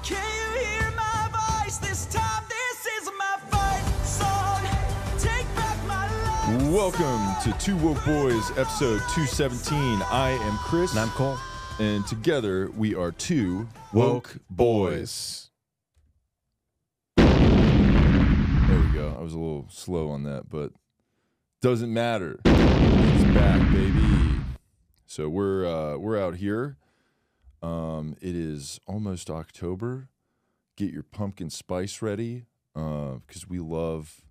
Can you hear my voice this time? This is my fight song. Take back my life. Welcome to Two Woke Boys, episode 217. I am Chris. And I'm Cole. And together we are Two Woke Boys. There we go. I was a little slow on that, but doesn't matter. It's back, baby. So we're out here. It is almost October. Get your pumpkin spice ready, because we love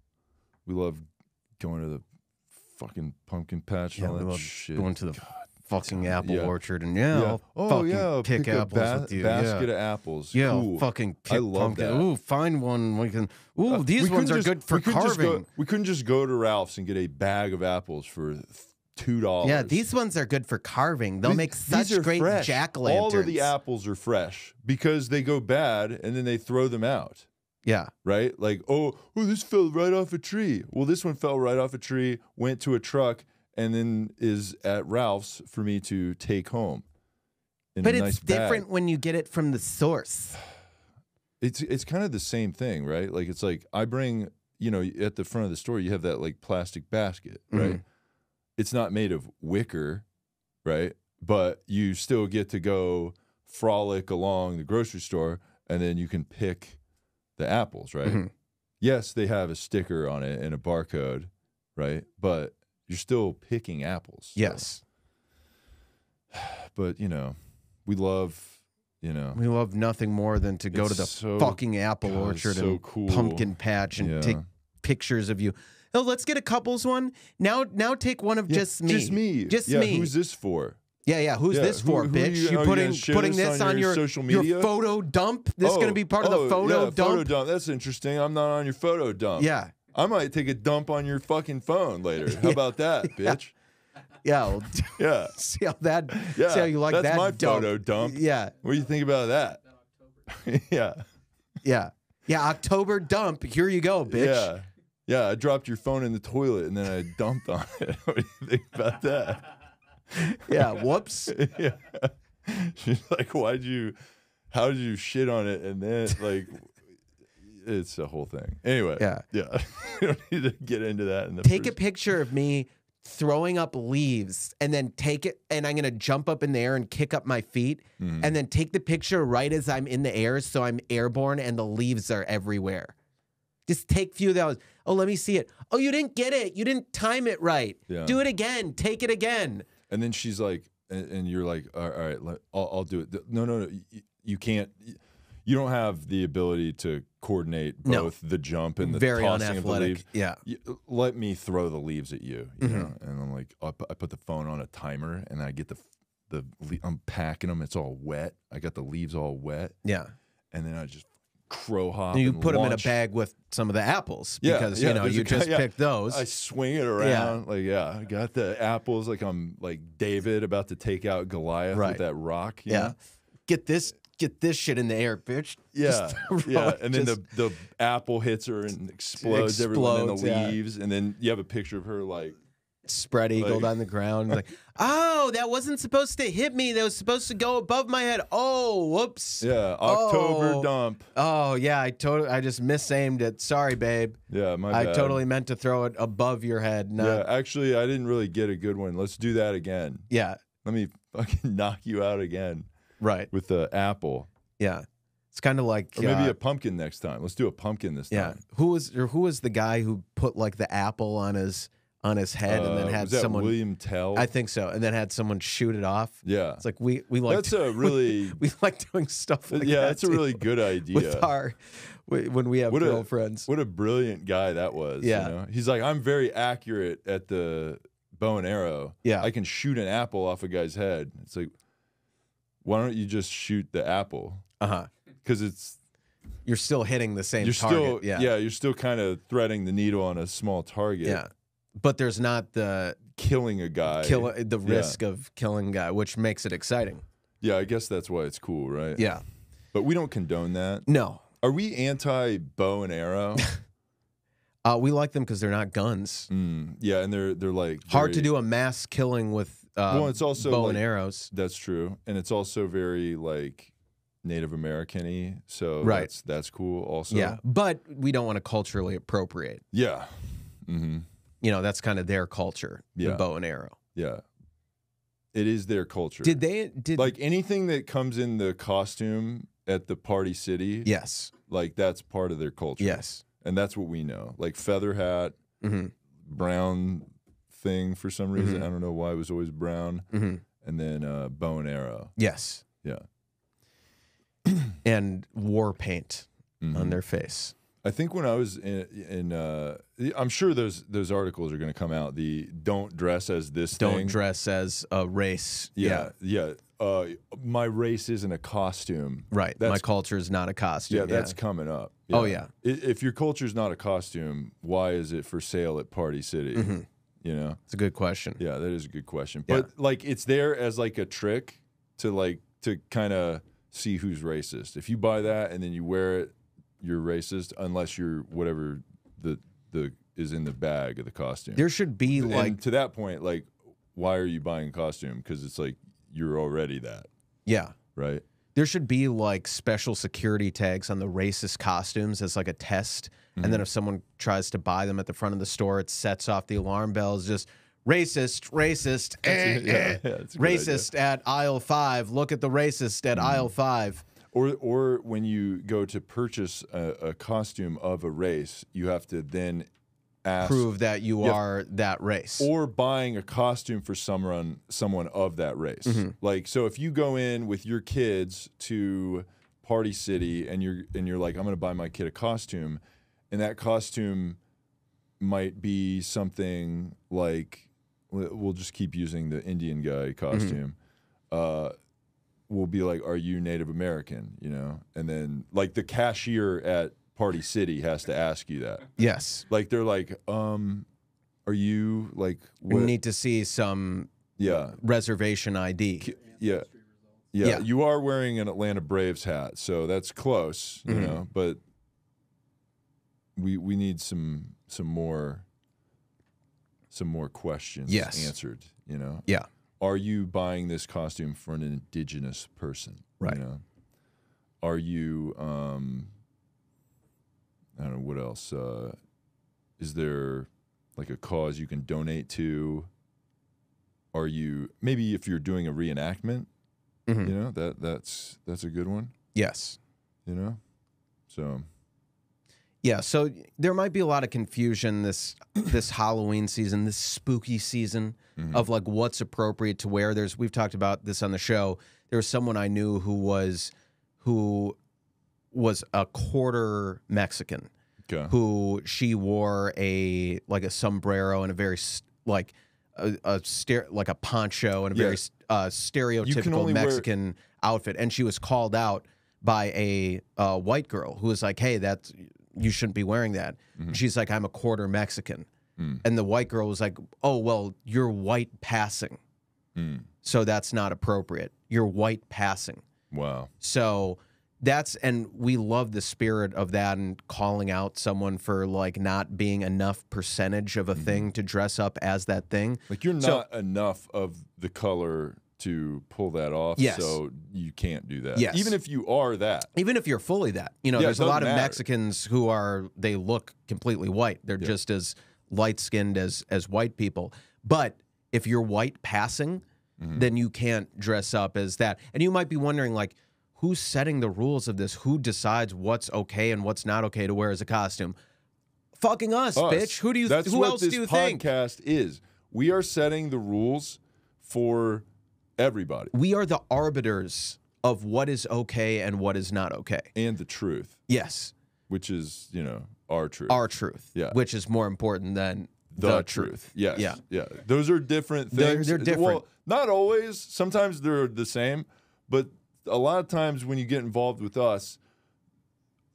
going to the fucking pumpkin patch and all that shit. Going to the fucking apple orchard and pick a apples with you. Basket of apples. Yeah, cool. fucking pick I love pumpkin. that. Ooh, find one. We can. Ooh, these ones are good for carving. We couldn't just go to Ralph's and get a bag of apples for $2. Yeah, these ones are good for carving. They'll make such great jack-o'-lanterns. All of the apples are fresh because they go bad and then they throw them out. Yeah. Right? Like, oh, this fell right off a tree. Well, this one fell right off a tree, went to a truck, and then is at Ralph's for me to take home. But it's different when you get it from the source. It's kind of the same thing, right? Like, it's like I bring, at the front of the store, you have that like plastic basket, right? Mm-hmm. It's not made of wicker, right? But you still get to go frolic along the grocery store, and then you can pick the apples, right? Mm-hmm. Yes, they have a sticker on it and a barcode, right? But you're still picking apples. So. Yes. But, we love, We love nothing more than to go to the fucking apple orchard and cool. pumpkin patch and take pictures of you. Oh, let's get a couples one. Now take one of just me. Just me. Just me. Who's this for? Yeah. Who's this for, bitch? You putting this on your social media? Your photo dump? This is going to be part of the photo dump? Photo dump. That's interesting. I'm not on your photo dump. Yeah. I might take a dump on your fucking phone later. How about that, bitch? Yeah. Well, yeah. See how that? Yeah. See how you like that's that? My dump. photo dump. Yeah. What do you think about that? Yeah. October dump. Here you go, bitch. Yeah. I dropped your phone in the toilet and then I dumped on it. What do you think about that? Yeah. Whoops. Yeah. She's like, how did you shit on it? And then like. It's a whole thing. Anyway, yeah. We don't need to get into that. Take a picture of me throwing up leaves, and then take it, and I'm gonna jump up in the air and kick up my feet, and then take the picture right as I'm in the air, so I'm airborne and the leaves are everywhere. Just take a few of those. Oh, let me see it. Oh, you didn't get it. You didn't time it right. Yeah. Do it again. Take it again. And then she's like, and you're like, all right, I'll do it. No, you can't. You don't have the ability to coordinate both the jump and the tossing of the leaves. Yeah. Let me throw the leaves at you, know? And I'm like, I put the phone on a timer, and I get I'm packing them. It's all wet. I got the leaves all wet. Yeah. And then I just crow hop. And you and put them in a launch. bag with some of the apples because you just picked those. I swing it around I got the apples like I'm like David about to take out Goliath with that rock. You know? Get this shit in the air, bitch. Yeah, and then the apple hits her and explodes everyone in the leaves, and then you have a picture of her like spread eagle down the ground. Like, oh, that wasn't supposed to hit me. That was supposed to go above my head. Oh, whoops. Yeah, October dump. Oh, yeah, I just misaimed it. Sorry, babe. Yeah, my bad. I totally meant to throw it above your head. Yeah, actually, I didn't really get a good one. Let's do that again. Yeah. Let me fucking knock you out again. Right. With the apple. Yeah. It's kind of like... Or maybe a pumpkin next time. Let's do a pumpkin this time. Yeah. Who was the guy who put like the apple on his head and then had was that someone... William Tell? I think so. And then had someone shoot it off. Yeah. It's like we like... That's a really... We like doing stuff like that. Yeah, that's a really good idea. When we have girlfriends. What a brilliant guy that was. Yeah. You know? He's like, I'm very accurate at the bow and arrow. Yeah. I can shoot an apple off a guy's head. It's like... Why don't you just shoot the apple? Because you're still hitting the same target. You're still kind of threading the needle on a small target. Yeah, but there's not the killing a guy, the risk of killing a guy, which makes it exciting. Yeah, I guess that's why it's cool, right? Yeah, but we don't condone that. No. Are we anti bow and arrow? We like them because they're not guns. Yeah, and they're like hard to do a mass killing with well, it's also bow like, and arrows. That's true, and it's also very like Native American-y, so Right. that's cool also. Yeah, but we don't want to culturally appropriate. Yeah. Mm-hmm. You know, that's kind of their culture, the Yeah. bow and arrow. Yeah. It is their culture. Did like anything that comes in the costume at the Party City? Yes. Like that's part of their culture. Yes. And that's what we know. Like feather hat, Mm-hmm. brown thing for some reason. Mhm. I don't know why it was always brown. Mm-hmm. And then bow and arrow. Yes. Yeah. And war paint Mhm. on their face. I think when I was I'm sure those articles are going to come out. The don't dress as this Don't thing. dress as a race. Yeah. My race isn't a costume. Right. That's My culture is not a costume. Yeah, that's coming up. Oh, yeah. If your culture's not a costume, why is it for sale at Party City? Mm-hmm. You know? It's a good question. Yeah, that is a good question. Yeah. But like it's there as like a trick to kind of see who's racist. If you buy that and then you wear it, you're racist unless you're whatever the is in the bag of the costume. There should be And to that point, like, why are you buying a costume? Because it's like you're already that, yeah. right? There should be like special security tags on the racist costumes as like a test. And then if someone tries to buy them at the front of the store, it sets off the alarm bells. Just racist, That's a good racist at aisle 5. Look at the racist at aisle 5. Or when you go to purchase a costume of a race, you have to then ask, Prove that you are that race. or buying a costume for someone of that race. Like, so if you go in with your kids to Party City and you're like, I'm going to buy my kid a costume, and that costume might be something like, we'll just keep using the Indian guy costume. We'll be like, are you Native American? You know, and then like the cashier at Party City has to ask you that. Yes. Like they're like, are you like We what? need to see some Yeah, reservation ID. yeah. Yeah. You are wearing an Atlanta Braves hat, so that's close, you know. But we need some more questions answered. You know. Yeah. Are you buying this costume for an indigenous person? Right. You know? Are you, I don't know, what else? Is there like a cause you can donate to? Are you, maybe if you're doing a reenactment, you know, that's a good one, Yes. you know? So. Yeah, so there might be a lot of confusion this Halloween season, this spooky season of like what's appropriate to wear. We've talked about this on the show. There was someone I knew who was a quarter Mexican, who she wore a sombrero and a very like a poncho and a very stereotypical Mexican outfit, and she was called out by a white girl who was like, "Hey, you shouldn't be wearing that." She's like, "I'm a quarter Mexican." And the white girl was like, "Oh, well, you're white passing. So that's not appropriate. You're white passing." Wow. So and we love the spirit of that and calling out someone for like not being enough percentage of a thing to dress up as that thing. Like you're not enough of the color to pull that off, Yes. so you can't do that. Yes. Even if you are that. Even if you're fully that. You know, Yeah, there's it a lot of doesn't matter. Mexicans who they look completely white. They're just as light-skinned as white people. But if you're white passing, then you can't dress up as that. And you might be wondering, like, who's setting the rules of this? Who decides what's okay and what's not okay to wear as a costume? Fucking us, bitch. Who else do you think? That's what this podcast is. We are setting the rules for everybody. We are the arbiters of what is okay and what is not okay. And the truth. Yes. Which is, you know, our truth. Our truth. Yeah. Which is more important than the truth. Yes. Yeah. Yeah. Those are different things. They're different. Well, not always. Sometimes they're the same. But a lot of times when you get involved with us,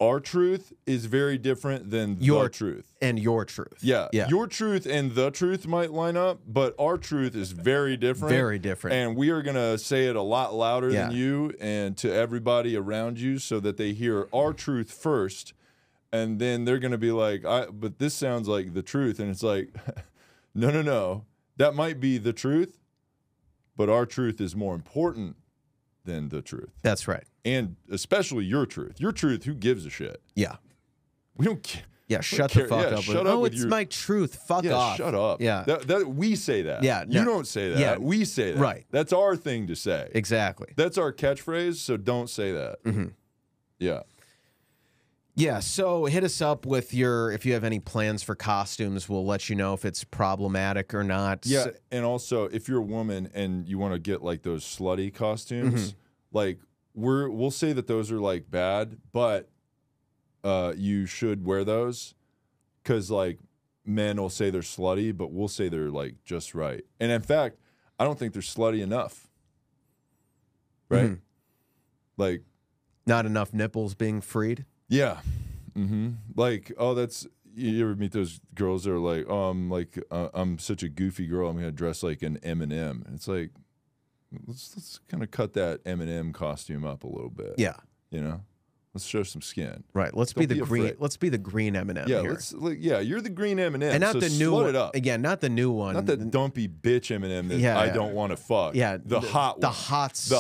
our truth is very different than the truth. And your truth. Yeah. Your truth and the truth might line up, but our truth is very different. Very different. And we are going to say it a lot louder than you and to everybody around you so that they hear our truth first. And then they're going to be like, but this sounds like the truth. And it's like, no. That might be the truth, but our truth is more important than the truth. That's right. And especially your truth. Your truth, who gives a shit? Yeah. We don't care. Yeah, shut the fuck up. Shut up with it's your, my truth. Fuck off. Shut up. Yeah. We say that. Yeah. You no. don't say that. Yeah. We say that. Right. That's our thing to say. Exactly. That's our catchphrase, so don't say that. Mm-hmm. Yeah. Yeah, so hit us up with if you have any plans for costumes. We'll let you know if it's problematic or not. Yeah, and also if you're a woman and you want to get like those slutty costumes, like we'll say that those are like bad, but you should wear those because like men will say they're slutty, but we'll say they're like just right. And in fact, I don't think they're slutty enough. Right? Like not enough nipples being freed. Yeah. Like, oh, that's, you ever meet those girls that are like, oh, I'm such a goofy girl, I'm going to dress like an M&M. And it's like, let's kind of cut that M&M costume up a little bit. Yeah. You know? Let's show some skin. Right. Let's be the green. Let's be the green M&M. Yeah. Here. You're the green M&M. And not so the new slut one. it up. Again, not the new one. Not that dumpy bitch M&M that I don't want to fuck. Yeah. The hot one. The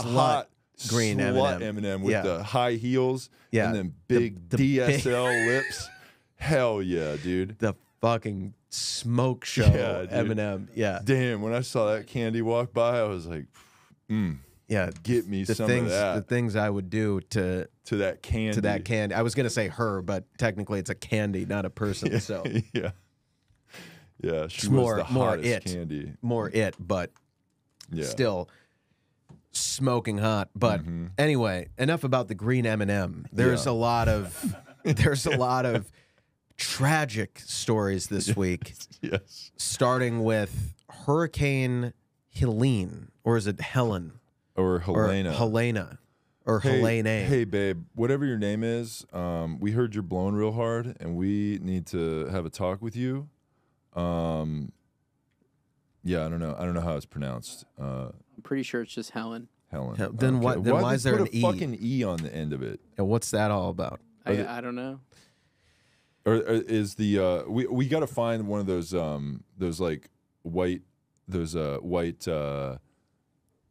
hot green slut M&M. M&M with the high heels and then big DSL lips. Hell yeah, dude. The fucking smoke show M&M. Yeah. Damn, when I saw that candy walk by, I was like, yeah, get me some of that. The things I would do to that candy. To that candy. I was going to say her, but technically it's a candy, not a person. Yeah, so yeah. Yeah, she it's was the hottest candy. More it, but still smoking hot. But anyway, enough about the green M&M. There's a lot of tragic stories this week. Yes. Starting with Hurricane Helene, or is it Helen? Or Helena. Or Helene. Hey, babe, whatever your name is, we heard you're blowing real hard, and we need to have a talk with you. Yeah, I don't know how it's pronounced. I'm pretty sure it's just Helen. Helen. Then what? Then why is there an E? Put a fucking E on the end of it. And what's that all about? I don't know. Or is the we got to find one of those like white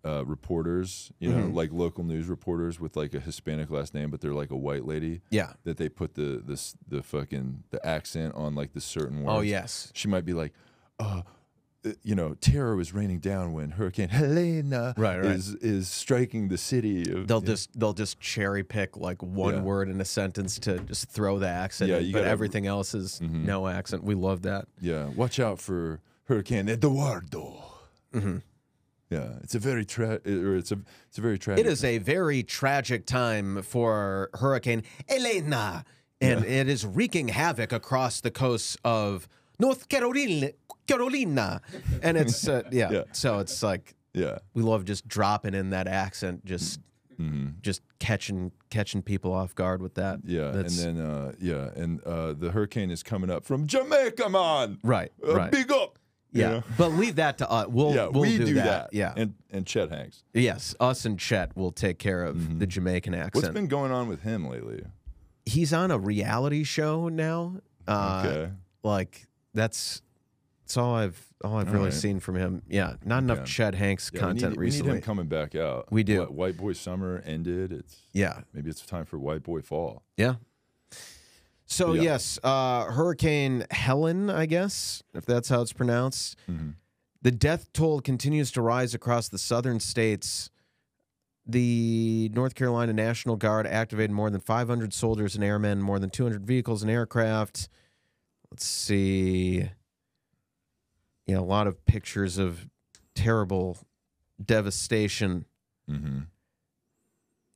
reporters, you know, like local news reporters with like a Hispanic last name, but they're like a white lady. Yeah. That they put the accent on like the certain words. Oh yes. She might be like, you know, terror was raining down when Hurricane Helene is striking the city. They'll just cherry pick like one word in a sentence to just throw the accent in, but everything else is no accent. We love that. Yeah. Watch out for Hurricane Eduardo. Yeah, it's a very tragic. It is a very tragic time for Hurricane Helene, and it is wreaking havoc across the coast of North Carolina, and it's So it's like we love just dropping in that accent, just catching people off guard with that. Yeah, and then the hurricane is coming up from Jamaica, man. Right. Big up. Yeah, you know? but leave that to us. We'll do that. Yeah, and Chet Hanks. Yes, us and Chet will take care of the Jamaican accent. What's been going on with him lately? He's on a reality show now. Okay, like that's all I've really seen from him. Yeah, not enough Chet Hanks content recently. We need him coming back out. We do. White Boy Summer ended. Maybe it's time for White Boy Fall. Yeah. So yes, Hurricane Helen, I guess, if that's how it's pronounced. The death toll continues to rise across the southern states. The North Carolina National Guard activated more than 500 soldiers and airmen, more than 200 vehicles and aircraft. Let's see. Yeah, a lot of pictures of terrible devastation.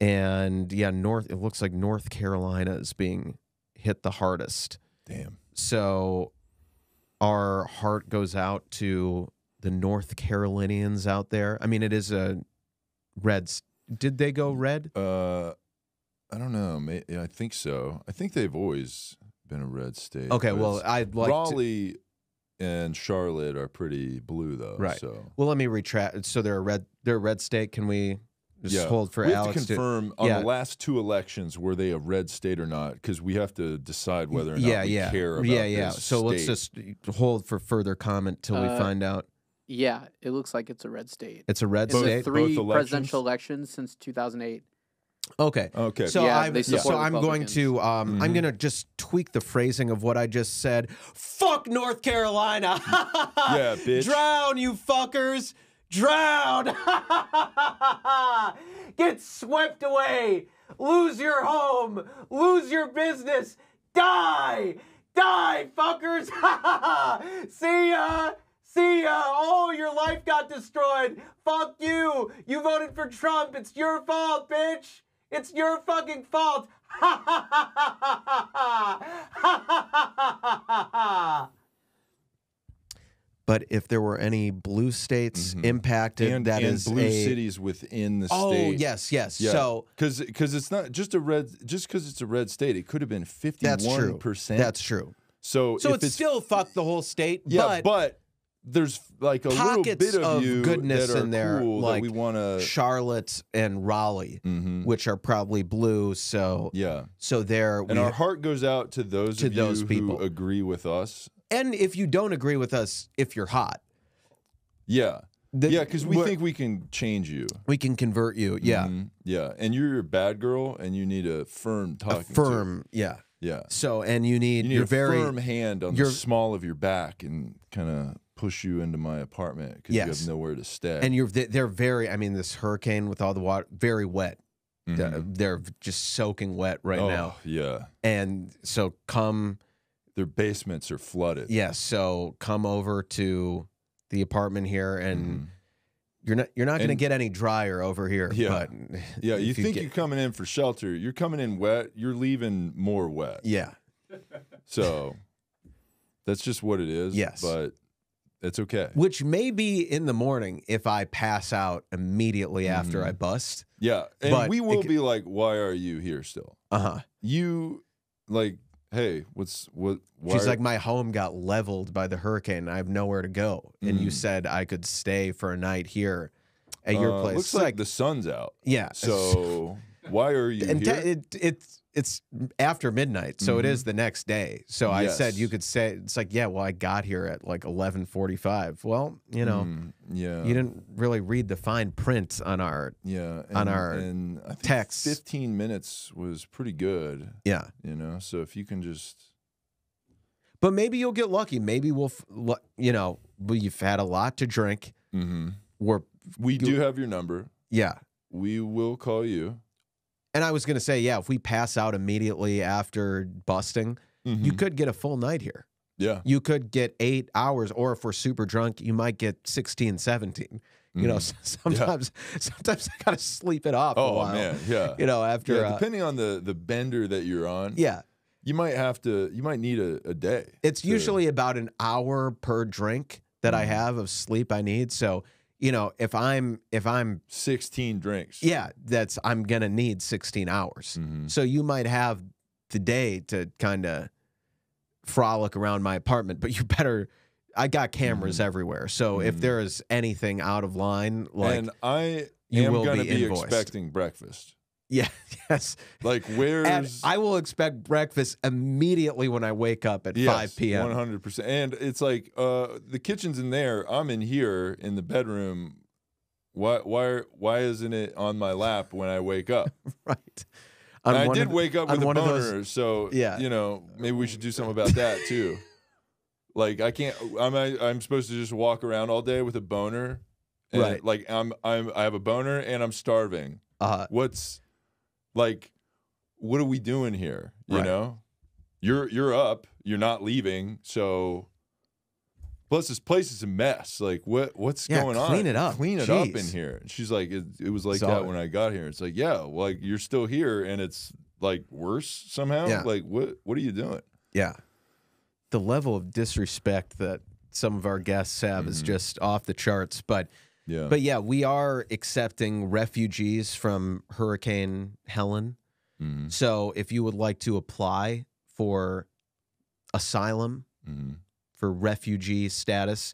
And it looks like North Carolina is being hit the hardest. Damn. So our heart goes out to the North Carolinians out there. I mean, it is a red. Did they go red? I don't know. I think so. I think they've always been a red state. Okay, well, I'd like Raleigh and Charlotte are pretty blue though. Right. So well, let me retract. So they're a red state. Can we just hold for Alex? We have to confirm on the last two elections were they a red state or not, because we have to decide whether or not we care about this So state. let's just hold for further comment till we find out. Yeah, it looks like it's a red state. It's a red In the state. three Both presidential elections since 2008. Okay. Okay. So Yeah, they support I'm going Republicans. to I'm going to just tweak the phrasing of what I just said. Fuck North Carolina. Yeah, bitch. Drown, you fuckers. Drown. Get swept away. Lose your home. Lose your business. Die. Die, fuckers. See ya. See ya. Oh, your life got destroyed. Fuck you. You voted for Trump. It's your fault, bitch. It's your fucking fault. But if there were any blue states impacted, and blue cities within the state. Yes, yes. Yeah. So because it's not just a red. Just because it's a red state, it could have been 51%. that's true. So So if it's still fuck the whole state. yeah, but but there's like a little pockets bit of of you goodness that are in there, cool like that we want to. Charlotte and Raleigh, which are probably blue. So Yeah, so there. and our heart goes out to those of you people who agree with us. And if you don't agree with us, if you're hot, Yeah, because we what- think we can change you. we can convert you. Yeah, Yeah, and you're a bad girl, and you need a firm talking. to. firm. Yeah. Yeah, So and you need, you need you're a very firm hand on the small of your back and kind of push you into my apartment because you have nowhere to stay. and they're very. I mean, this hurricane with all the water, very wet. They're just soaking wet right now. Yeah, And so come. their basements are flooded. Yes, so come over to the apartment here, and you're not going to get any drier over here. Yeah. But Yeah, you if think get- you're coming in for shelter. You're coming in wet. You're leaving more wet. Yeah, So that's just what it is. Yes. But it's okay. which may be in the morning if I pass out immediately after I bust. Yeah. And But we will it- be like, why are you here still? You, like, hey, why She's like, my home got leveled by the hurricane. I have nowhere to go, and you said I could stay for a night here at your place. Looks like the sun's out. Yeah. So why are you and here? it's after midnight, so it is the next day. So I said Yes. you could say, it's like, yeah, well, I got here at like 11:45. Well, you know, Yeah. you didn't really read the fine print on our Yeah. on our and I think text. 15 minutes was pretty good. yeah. You know, so if you can just. But maybe you'll get lucky. Maybe we've had a lot to drink. We do have your number. Yeah. We will call you. And I was gonna say, yeah, if we pass out immediately after busting, you could get a full night here. Yeah. You could get 8 hours, or if we're super drunk, you might get 16, 17. You know, sometimes I gotta sleep it off a Oh while. man, yeah. You know, after Yeah, depending on the bender that you're on, yeah, you might need a day. it's usually about an hour per drink that I have of sleep I need. So, you know, if I'm 16 drinks. yeah, I'm gonna need 16 hours. So you might have the day to kind of frolic around my apartment, but you better. I got cameras everywhere, so if there is anything out of line, like, and I you am will going to be be invoiced. expecting breakfast. yeah, yes, Like and where's I will expect breakfast immediately when I wake up at 5 p.m. 100%. And it's like the kitchen's in there. I'm in here in the bedroom. Why isn't it on my lap when I wake up? Right. And I did wake up with a boner, so yeah. you know, maybe we should do something about that too. Like I can't. I'm supposed to just walk around all day with a boner, and Right. Like I have a boner and I'm starving. What's like? What are we doing here? You Right. know, you're up. You're not leaving. So plus this place is a mess. Like what's going on? clean it up. Clean it up in Jeez. here. And she's like, it was like So- that when I got here. It's like, yeah, like you're still here, and it's like worse somehow. Yeah. Like what are you doing? Yeah. The level of disrespect that some of our guests have is just off the charts. But yeah, we are accepting refugees from Hurricane Helene. So if you would like to apply for asylum, for refugee status,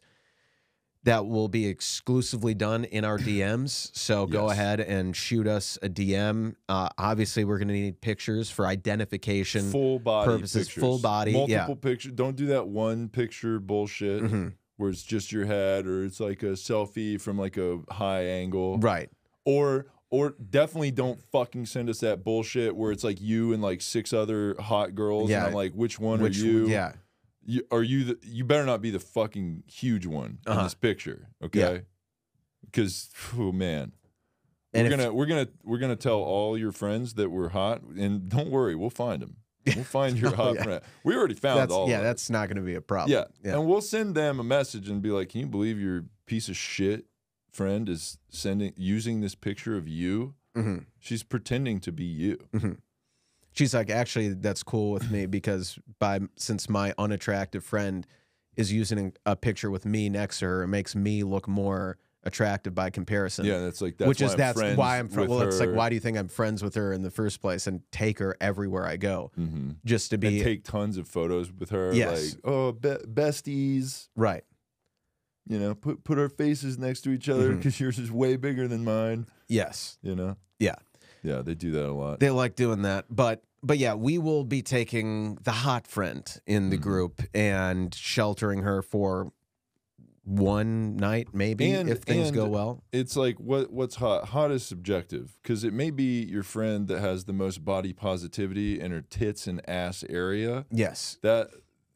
that will be exclusively done in our DMs. So go Yes. ahead and shoot us a DM. Obviously, we're going to need pictures for identification Full body purposes. pictures. Full body, multiple yeah. pictures. Don't do that one picture bullshit. where it's just your head, or it's like a selfie from like a high angle. Right. Or definitely don't fucking send us that bullshit where it's like you and like 6 other hot girls. Yeah. And I'm like, which one are you? Yeah. You better not be the fucking huge one in this picture, okay? Because oh man, And we're gonna tell all your friends that we're hot, and don't worry, we'll find them. We'll find your hot friend. We already found all. Yeah, of that's not going to be a problem. Yeah, and we'll send them a message and be like, "Can you believe your piece of shit friend is using this picture of you? Mm-hmm. She's pretending to be you." Mm-hmm. She's like, actually, that's cool with me because since my unattractive friend is using a picture with me next to her, it makes me look more attractive by comparison. Yeah, that's why I'm friends well, it's like, her. why do you think I'm friends with her in the first place and take her everywhere I go just to be and take tons of photos with her? Yes. Like, oh, besties. Right. You know, put our faces next to each other because yours is way bigger than mine. Yes. You know? Yeah. Yeah, they do that a lot. They like doing that. But yeah, we will be taking the hot friend in the group and sheltering her for one night, maybe, if things go well. It's like, what's hot? Hot is subjective because it may be your friend that has the most body positivity in her tits and ass area. Yes. That,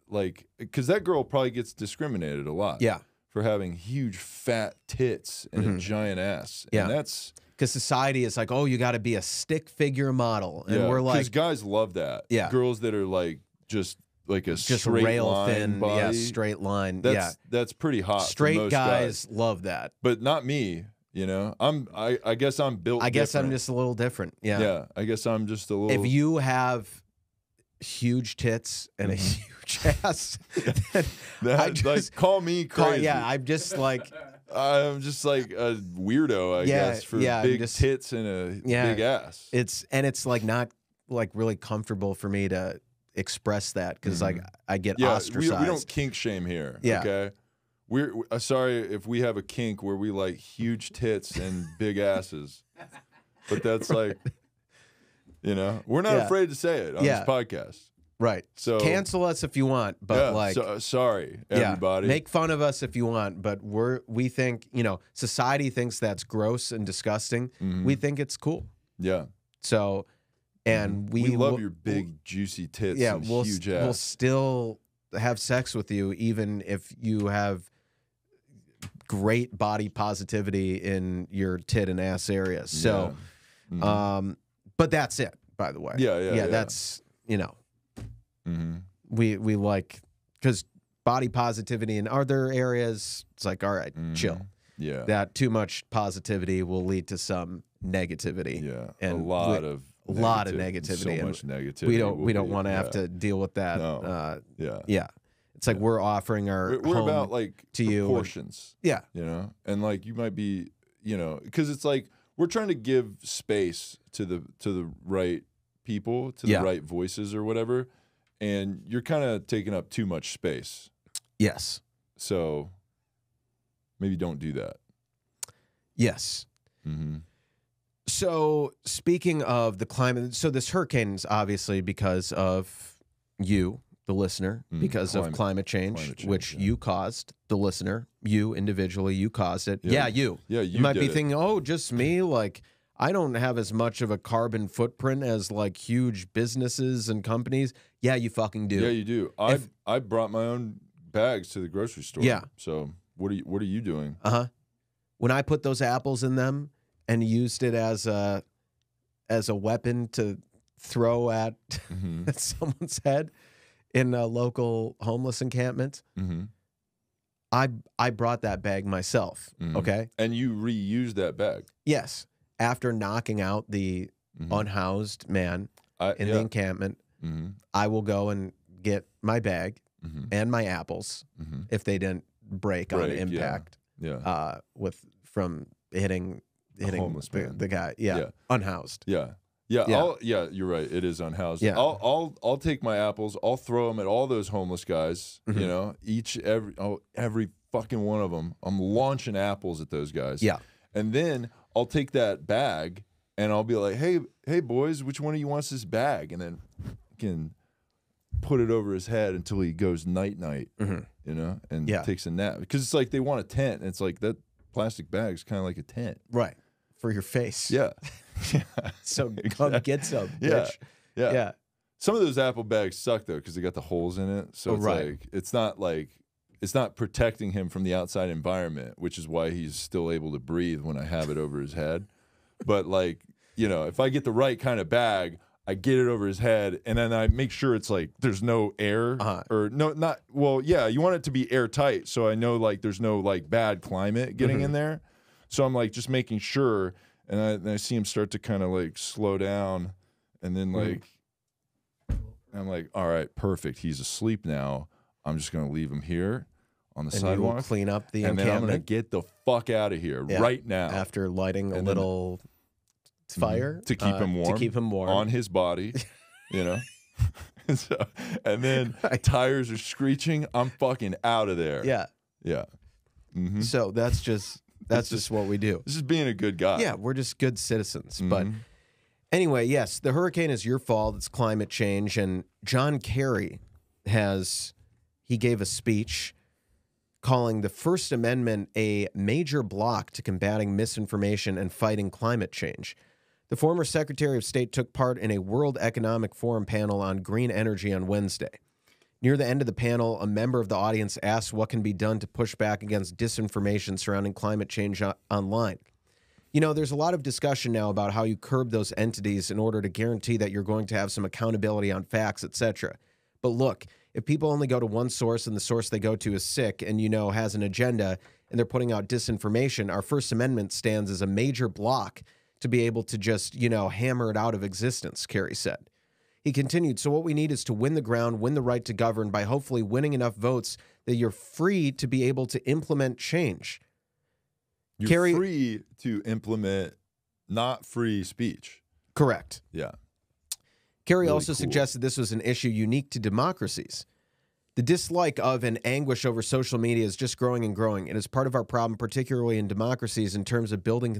like, because that girl probably gets discriminated a lot. Yeah. For having huge fat tits and a giant ass. Yeah. And that's... Because society is like, oh, you got to be a stick figure model. And we're like... Because guys love that. Yeah. Girls that are like, just like a just straight rail line thin, body. yeah, straight line. That's pretty hot. Straight for most guys love that. But not me, you know? I guess I'm built I guess different. I'm just a little different. Yeah. Yeah, I guess I'm just a little... If you have huge tits and a huge ass, like, call me crazy. I'm just like... I'm just like a weirdo, I guess, for big tits and a big ass. It's like not like really comfortable for me to express that because like I get ostracized. We don't kink shame here. Yeah. Okay. We're sorry if we have a kink where we like huge tits and big asses, but that's like, you know, we're not afraid to say it on this podcast. Right. So cancel us if you want, but sorry, everybody. Make fun of us if you want, but we think, you know, society thinks that's gross and disgusting. We think it's cool. Yeah. So, and we love your big juicy tits and huge ass. We'll still have sex with you even if you have great body positivity in your tit and ass areas. So, but that's it, by the way. Yeah. That's, you know. We like, because body positivity in other areas, it's like, all right, chill. Yeah. That too much positivity will lead to some negativity. Yeah. And a lot of negativity. So much negativity. We don't want to have to deal with that. No. Yeah. It's like we're offering our we're home about like to you. Proportions. Yeah. You know? And like you might be, you know, because it's like we're trying to give space to the right people, to the right voices or whatever. And you're kind of taking up too much space. Yes. So maybe don't do that. Yes. So speaking of the climate, so this hurricane is obviously because of you, the listener, because of climate change, which you caused, the listener, you individually, you caused it. Yeah, you. Yeah, you might be thinking, oh, just me, like, I don't have as much of a carbon footprint as like huge businesses and companies. Yeah, you fucking do. Yeah, you do. I brought my own bags to the grocery store. Yeah. So what are you doing? When I put those apples in them and used it as a weapon to throw at, at someone's head in a local homeless encampment, I brought that bag myself. Okay. And you reused that bag. Yes. After knocking out the unhoused man in the encampment, I will go and get my bag and my apples if they didn't break on impact. Yeah. From hitting homeless the guy. Yeah. Unhoused. Yeah. You're right. It is unhoused. Yeah. I'll take my apples. I'll throw them at all those homeless guys. You know, every fucking one of them. I'm launching apples at those guys. Yeah. And then I'll take that bag and I'll be like, hey boys, which one of you wants this bag? And then put it over his head until he goes night, Mm-hmm. you know, and Yeah. takes a nap. Because it's like they want a tent. And it's like that plastic bag is kind of like a tent. Right. For your face. Yeah. So come get some, Yeah. bitch. Yeah. Yeah. Some of those Apple bags suck though because they got the holes in it. So it's right. like it's not protecting him from the outside environment, which is why he's still able to breathe when I have it over his head. But like, you know, if I get the right kind of bag, I get it over his head, and then I make sure it's like there's no air or yeah, you want it to be airtight, so I know like there's no like bad climate getting in there. So I'm like just making sure, and I see him start to kind of like slow down, and then like I'm like, all right, perfect. He's asleep now. I'm just gonna leave him here on the And you will sidewalk, clean up the and then I'm gonna encampment get the fuck out of here right now after lighting a And then- little fire to keep him warm. To keep him warm on his body, you know. and then tires are screeching. I'm fucking out of there. Yeah. Yeah. Mm-hmm. So that's just what we do. This is being a good guy. Yeah, we're just good citizens. But anyway, yes, the hurricane is your fault. It's climate change. And John Kerry he gave a speech calling the First Amendment a major block to combating misinformation and fighting climate change. The former Secretary of State took part in a World Economic Forum panel on green energy on Wednesday. Near the end of the panel, a member of the audience asked what can be done to push back against disinformation surrounding climate change online. You know, there's a lot of discussion now about how you curb those entities in order to guarantee that you're going to have some accountability on facts, etc. But look, if people only go to one source and the source they go to is sick and, you know, has an agenda and they're putting out disinformation, our First Amendment stands as a major block to be able to just, you know, hammer it out of existence, Kerry said. He continued, so what we need is to win the ground, win the right to govern by hopefully winning enough votes that you're free to be able to implement change. You're Kerry, free to implement not free speech. Correct. Yeah. Kerry Really also cool. suggested this was an issue unique to democracies. The dislike of and anguish over social media is just growing and growing. It is part of our problem, particularly in democracies, in terms of building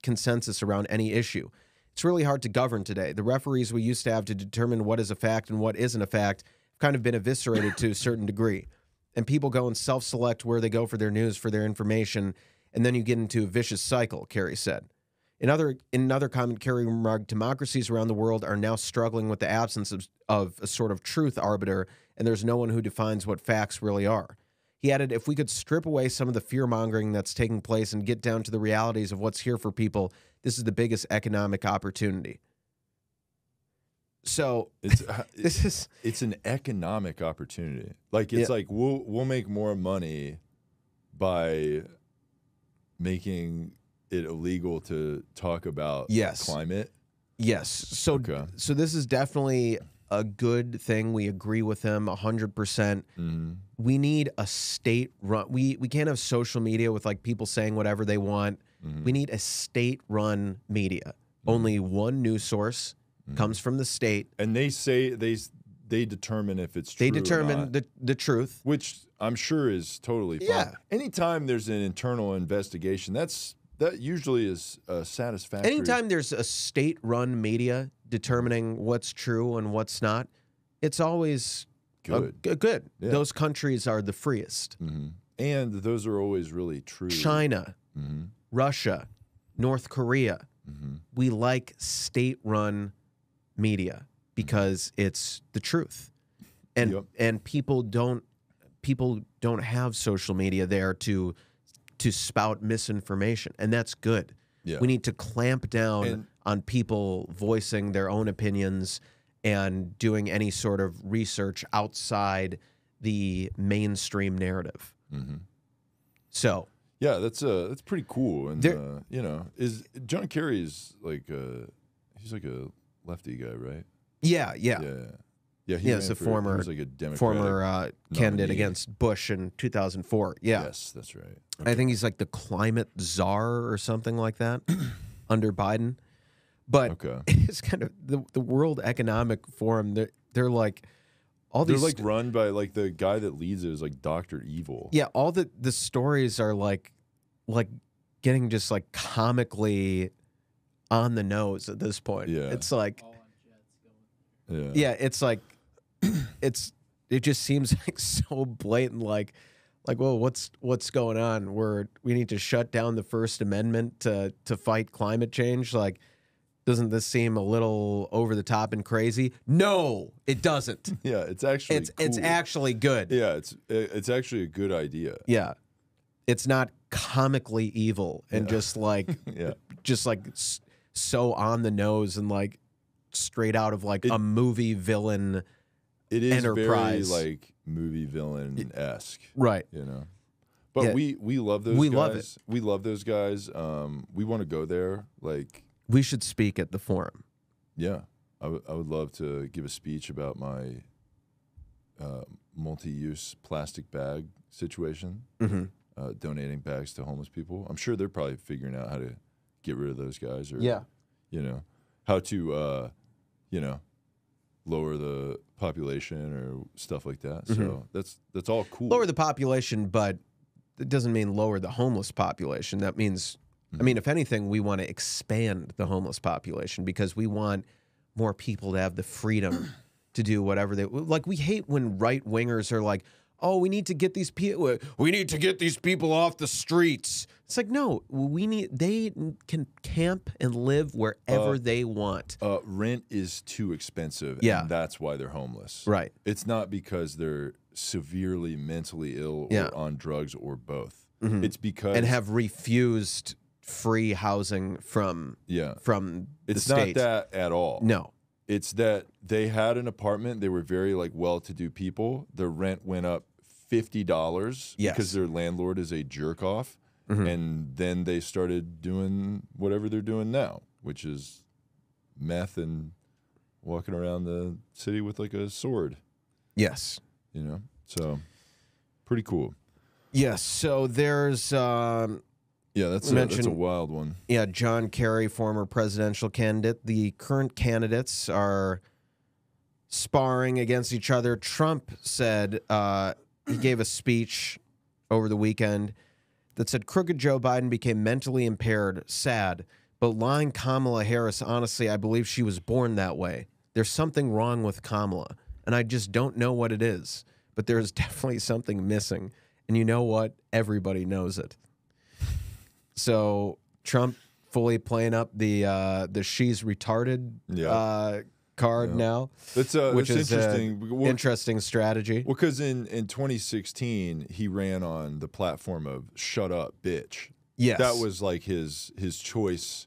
consensus around any issue. It's really hard to govern today. The referees we used to have to determine what is a fact and what isn't a fact have kind of been eviscerated to a certain degree. And people go and self-select where they go for their news, for their information, and then you get into a vicious cycle, Kerry said. In another comment, Kerry remarked, democracies around the world are now struggling with the absence of a sort of truth arbiter, and there's no one who defines what facts really are. He added, if we could strip away some of the fear-mongering that's taking place and get down to the realities of what's here for people, this is the biggest economic opportunity. So it's an economic opportunity. Like it's like we'll make more money by making it illegal to talk about climate. Yes. So so this is definitely a good thing. We agree with him 100%. We need a state run. We can't have social media with like people saying whatever they want. We need a state run media. Only one news source comes from the state. And they say they determine if it's true. They determine or not, the truth, which I'm sure is totally fine. Yeah. Anytime there's an internal investigation, that usually is satisfactory. Anytime there's a state-run media determining what's true and what's not, it's always good. Good. Yeah. Those countries are the freest. And those are always really true. China, Russia, North Korea. We like state-run media because it's the truth, and people don't have social media there to spout misinformation, and that's good. Yeah. We need to clamp down on people voicing their own opinions and doing any sort of research outside the mainstream narrative. So yeah, that's pretty cool. And you know, is John Kerry is like he's like a lefty guy, right? yeah. He's a former like a Democratic candidate nominee. against Bush in 2004. Yeah. Yes, that's right. I think he's like the climate czar or something like that under Biden. But it's kind of the World Economic Forum. They're like all They're these. like run by like the guy that leads it is like Dr. Evil. Yeah, all the stories are like getting just like comically on the nose at this point. Yeah. It's like Yeah. yeah, it's like it just seems like so blatant. Like, well, what's going on? We need to shut down the First Amendment to fight climate change. Like, doesn't this seem a little over the top and crazy? No, it doesn't. Yeah, it's actually it's actually good. Yeah, it's actually a good idea. Yeah, it's not comically evil and just like so on the nose and like straight out of like a movie villain. It is enterprise. very like movie villain-esque, right? You know, but Yeah. we love those. We guys. love it. We love those guys. We want to go there. Like, We should speak at the forum. yeah, I would love to give a speech about my multi-use plastic bag situation. Donating bags to homeless people. I'm sure they're probably figuring out how to get rid of those guys, or you know, how to lower the population or stuff like that. So that's all cool. Lower the population, but it doesn't mean lower the homeless population. That means, I mean, if anything, we want to expand the homeless population because we want more people to have the freedom to do whatever they like. We hate when right wingers are like, "Oh, we need to get these people. We need to get these people off the streets." It's like, no, they can camp and live wherever they want. Rent is too expensive, and that's why they're homeless. Right. It's not because they're severely mentally ill or on drugs or both. It's because and have refused free housing from the it's state. not that at all. No. It's that they had an apartment. They were very like well-to-do people. Their rent went up $50 because their landlord is a jerk off. And then they started doing whatever they're doing now, which is meth and walking around the city with like a sword. Yes. You know, so pretty cool. Yes. So there's that's a wild one. Yeah, John Kerry, former presidential candidate. The current candidates are sparring against each other. Trump said he gave a speech over the weekend that said crooked Joe Biden became mentally impaired, sad, but lying Kamala Harris, honestly, I believe she was born that way. There's something wrong with Kamala, and I just don't know what it is, but there's definitely something missing. And you know what? Everybody knows it. So Trump fully playing up the she's retarded card now, which is interesting. Interesting strategy. Well, because in 2016 he ran on the platform of "shut up, bitch." Yes, that was like his choice.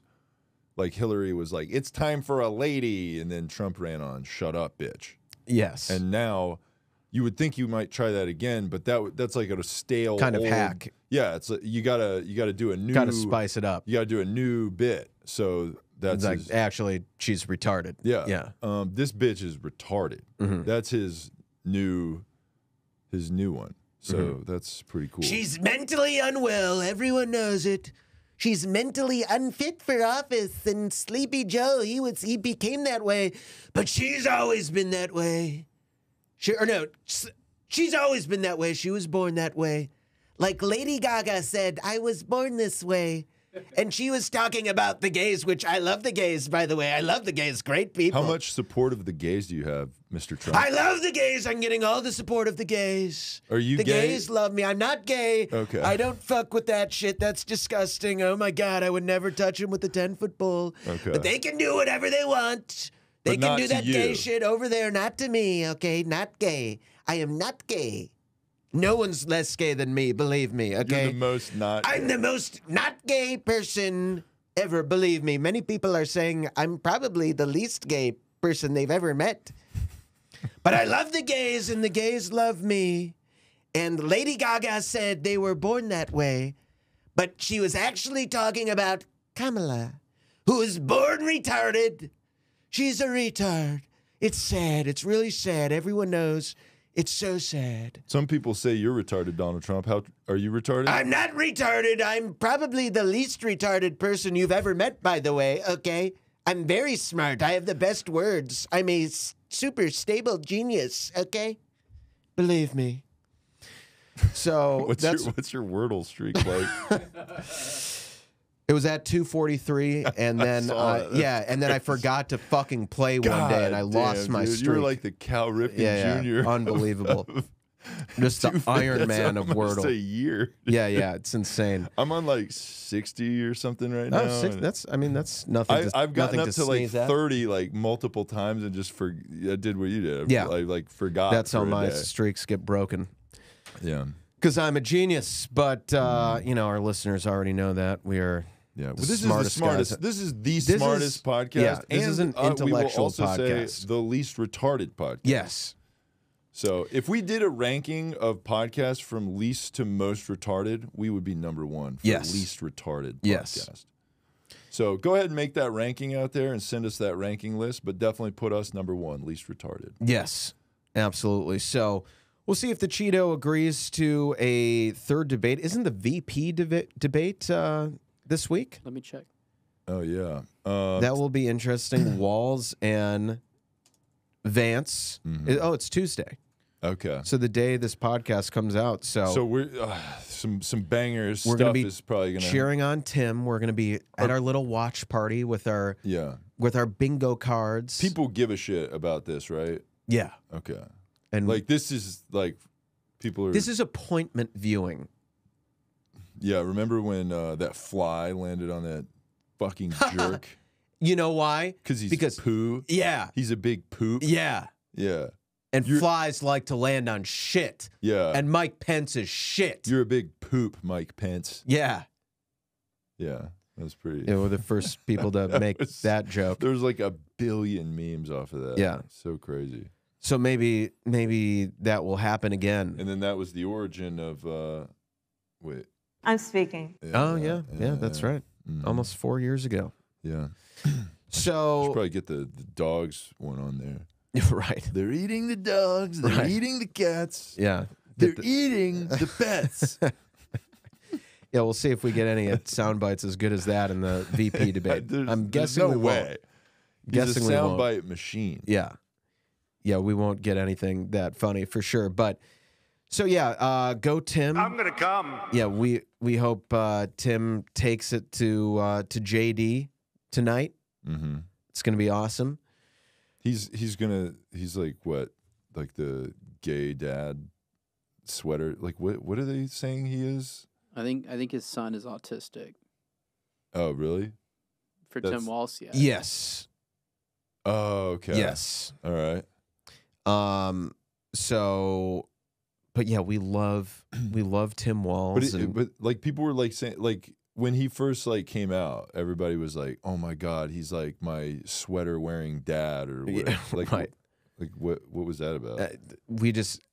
Like Hillary was like, "It's time for a lady," and then Trump ran on "shut up, bitch." Yes, and now you would think you might try that again, but that's like a stale kind of old hack. Yeah, it's like you gotta do a new. Gotta spice it up. You gotta do a new bit. So that's like actually she's retarded. Yeah, yeah. This bitch is retarded. That's his new one. So that's pretty cool. She's mentally unwell. Everyone knows it. She's mentally unfit for office. And Sleepy Joe, he became that way, but she's always been that way. She's always been that way. She was born that way. Like Lady Gaga said, I was born this way. And she was talking about the gays, which I love the gays, by the way. I love the gays. Great people. How much support of the gays do you have, Mr. Trump? I love the gays. I'm getting all the support of the gays. Are you the gay? The gays love me. I'm not gay. Okay. I don't fuck with that shit. That's disgusting. Oh, my God. I would never touch him with a 10-foot pole. Okay. But they can do whatever they want. They But can do that you. gay shit over there. Not to me, okay? Not gay. I am not gay. No one's less gay than me, believe me, okay? You're the most not I'm the most not gay person ever, believe me. Many people are saying I'm probably the least gay person they've ever met. But I love the gays, and the gays love me. And Lady Gaga said they were born that way, but she was actually talking about Kamala, who was born retarded. She's a retard. It's sad. It's really sad. Everyone knows. It's so sad. Some people say you're retarded, Donald Trump. How are you retarded? I'm not retarded. I'm probably the least retarded person you've ever met, by the way, okay? I'm very smart. I have the best words. I'm a super stable genius, okay? Believe me. So what's your Wordle streak like? It was at 2:43, and then saw that. and then I forgot to fucking play one day, and I lost my dude, streak. You were like the Cal Ripken Jr. Unbelievable. Just the Iron Man of Wordle. A year. Yeah, it's insane. I'm on like 60 or something right Oh, now. 60, that's nothing. I've gotten nothing up to like sneeze at. 30 like multiple times and just I did what you did. Yeah. I like forgot. That's how for a my day. streaks get broken. Yeah. Because I'm a genius, but our listeners already know that we are. Yeah, well, the this smartest is the smartest. guys. This is the smartest podcast. Yeah, this is an we will intellectual also podcast. say the least retarded podcast. Yes. So if we did a ranking of podcasts from least to most retarded, we would be number one for Yes. least retarded Yes. podcast. So go ahead and make that ranking out there and send us that ranking list, but definitely put us number one, least retarded. Yes, absolutely. So we'll see if the Cheeto agrees to a third debate. Isn't the VP debate this week? Let me check. Oh, yeah. That will be interesting. Walls and Vance. Oh, it's Tuesday. Okay. So the day this podcast comes out. So we're some bangers. We're Stuff gonna be is probably gonna cheering on Tim. We're gonna be at our little watch party with our bingo cards. People give a shit about this, right? Yeah. Okay. And Like this is like people are. this is appointment viewing. Yeah. Remember when that fly landed on that fucking jerk? You know why? Because poo. Yeah. He's a big poop. Yeah. Yeah. And flies like to land on shit. Yeah. And Mike Pence is shit. You're a big poop, Mike Pence. Yeah. Yeah. That was pretty. Yeah, we're the first people to make that joke. There was like a billion memes off of that. Yeah. So crazy. So maybe that will happen again. And then that was the origin of wait. I'm speaking. Yeah, that's right. Mhm. Almost 4 years ago. Yeah. So Should probably get the dogs one on there. right. They're eating the dogs. They're Right. eating the cats. Yeah. They're eating the pets. Yeah, we'll see if we get any sound bites as good as that in the VP debate. I'm There's guessing no we way. won't. He's Guessing a we won't. soundbite machine. Yeah. Yeah, we won't get anything that funny for sure. But so yeah, go Tim. I'm gonna come. Yeah, we hope Tim takes it to JD tonight. Mm-hmm. It's gonna be awesome. He's like what? Like the gay dad sweater. Like what are they saying he is? I think his son is autistic. Oh, really? For That's- Tim Walsh, yeah. Yes. Oh, okay. Yes. All right. So, but yeah, we love Tim Walls. But like people were like saying like when he first like came out, everybody was like, "Oh my god, he's like my sweater wearing dad," or whatever. Yeah, Like, right. Like what was that about?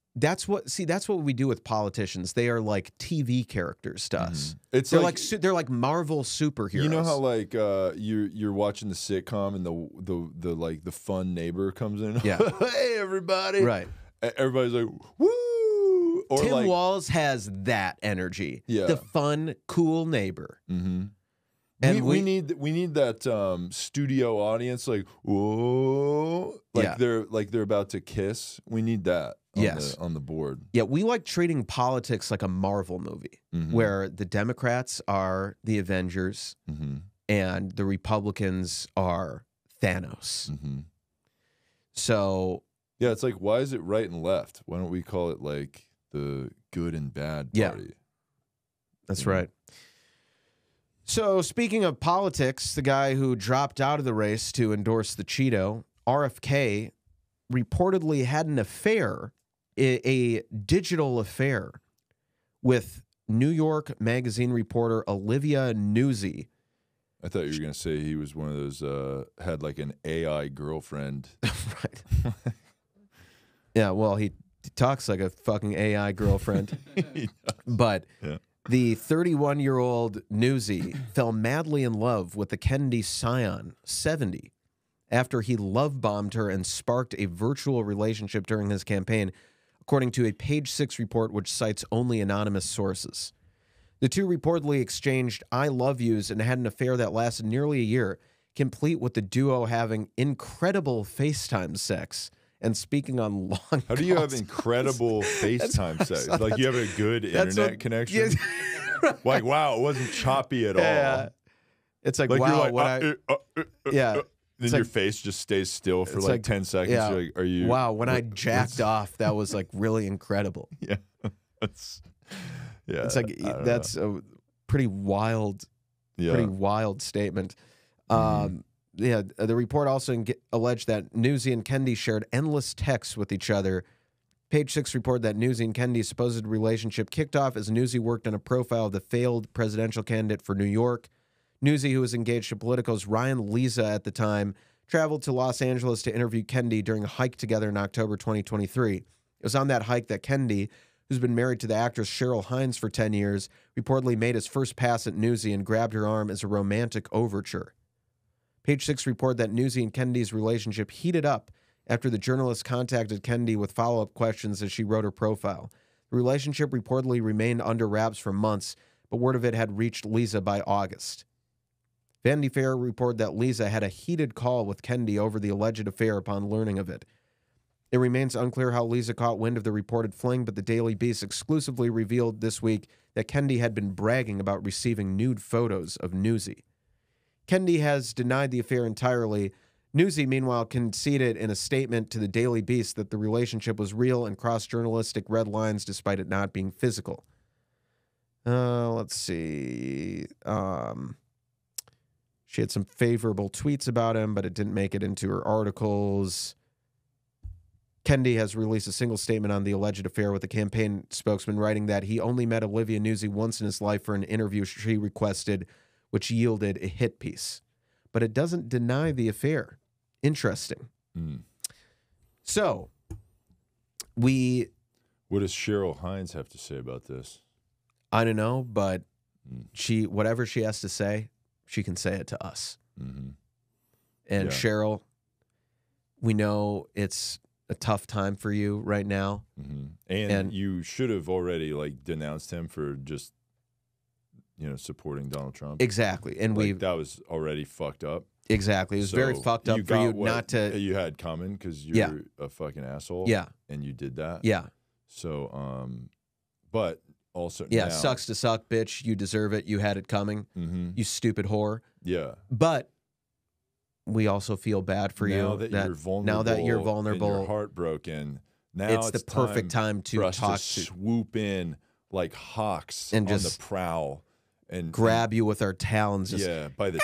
That's what we do with politicians. They are like TV characters to us. It's They're like, they're like Marvel superheroes. you know how like you're watching the sitcom and the like the fun neighbor comes in. Yeah. Hey everybody. Right. Everybody's like woo. Or Tim like, Walls has that energy. Yeah. The fun, cool neighbor. Mm-hmm. And we need that studio audience like whoa, like Yeah. they're about to kiss. We need that on Yes. on the board. Yeah, we like treating politics like a Marvel movie Mhm. where the Democrats are the Avengers Mm-hmm. and the Republicans are Thanos. Mm-hmm. So, Yeah, it's like why is it right and left? Why don't we call it like the good and bad Yeah. party? that's Yeah. right. So, speaking of politics, the guy who dropped out of the race to endorse the Cheeto, RFK, reportedly had an affair, a digital affair, with New York Magazine reporter Olivia Newsy. I thought you were gonna say he was one of those had like an AI girlfriend. Right. Yeah, well, he talks like a fucking AI girlfriend. But Yeah. the 31-year-old Newsy fell madly in love with the Kennedy scion, 70, after he love-bombed her and sparked a virtual relationship during his campaign, according to a Page 6 report which cites only anonymous sources. The two reportedly exchanged I love yous and had an affair that lasted nearly a year, complete with the duo having incredible FaceTime sex and speaking on long How do you have calls. incredible FaceTime sex? Like you have a good That's internet what- connection? Yeah. Like wow, it wasn't choppy at all. Yeah. It's like, Like wow, you're like, yeah. Then your face just stays still for like 10 seconds. Yeah, You're like, are you? wow, when I jacked off, that was like really incredible. Yeah, yeah. It's like that's a pretty wild, statement. Yeah, the report also alleged that Newsy and Kendi shared endless texts with each other. Page 6 reported that Newsy and Kendi's supposed relationship kicked off as Newsy worked on a profile of the failed presidential candidate for New York. Newsy, who was engaged to Politico's Ryan Leza at the time, traveled to Los Angeles to interview Kendi during a hike together in October 2023. It was on that hike that Kendi, who's been married to the actress Cheryl Hines for 10 years, reportedly made his first pass at Newsy and grabbed her arm as a romantic overture. Page 6 reported that Newsy and Kendi's relationship heated up after the journalist contacted Kendi with follow-up questions as she wrote her profile. The relationship reportedly remained under wraps for months, but word of it had reached Leza by August. Vanity Fair reported that Leza had a heated call with Kendi over the alleged affair upon learning of it. It remains unclear how Leza caught wind of the reported fling, but the Daily Beast exclusively revealed this week that Kendi had been bragging about receiving nude photos of Newsy. Kendi has denied the affair entirely. Newsy, meanwhile, conceded in a statement to the Daily Beast that the relationship was real and crossed journalistic red lines despite it not being physical. Let's see. She had some favorable tweets about him, but it didn't make it into her articles. Kendi has released a single statement on the alleged affair, with the campaign spokesman writing that he only met Olivia Newsy once in his life for an interview she requested, which yielded a hit piece. But it doesn't deny the affair. Interesting. So, what does Cheryl Hines have to say about this? I don't know, but whatever she has to say, she can say it to us. And Cheryl, we know it's a tough time for you right now. And you should have already denounced him for just supporting Donald Trump. Exactly. And that was already fucked up. Exactly. It was very fucked up for you not to. You had coming because you're a fucking asshole. Yeah. And you did that. Yeah. So, but also. Yeah. Now, sucks to suck, bitch. You deserve it. You had it coming. You stupid whore. Yeah. But we also feel bad for now you. That you're vulnerable. Now that you're vulnerable. And you're heartbroken. Now it's the perfect time to for us talk to swoop in like hawks and on just the prowl and grab you with our talons. Just, by the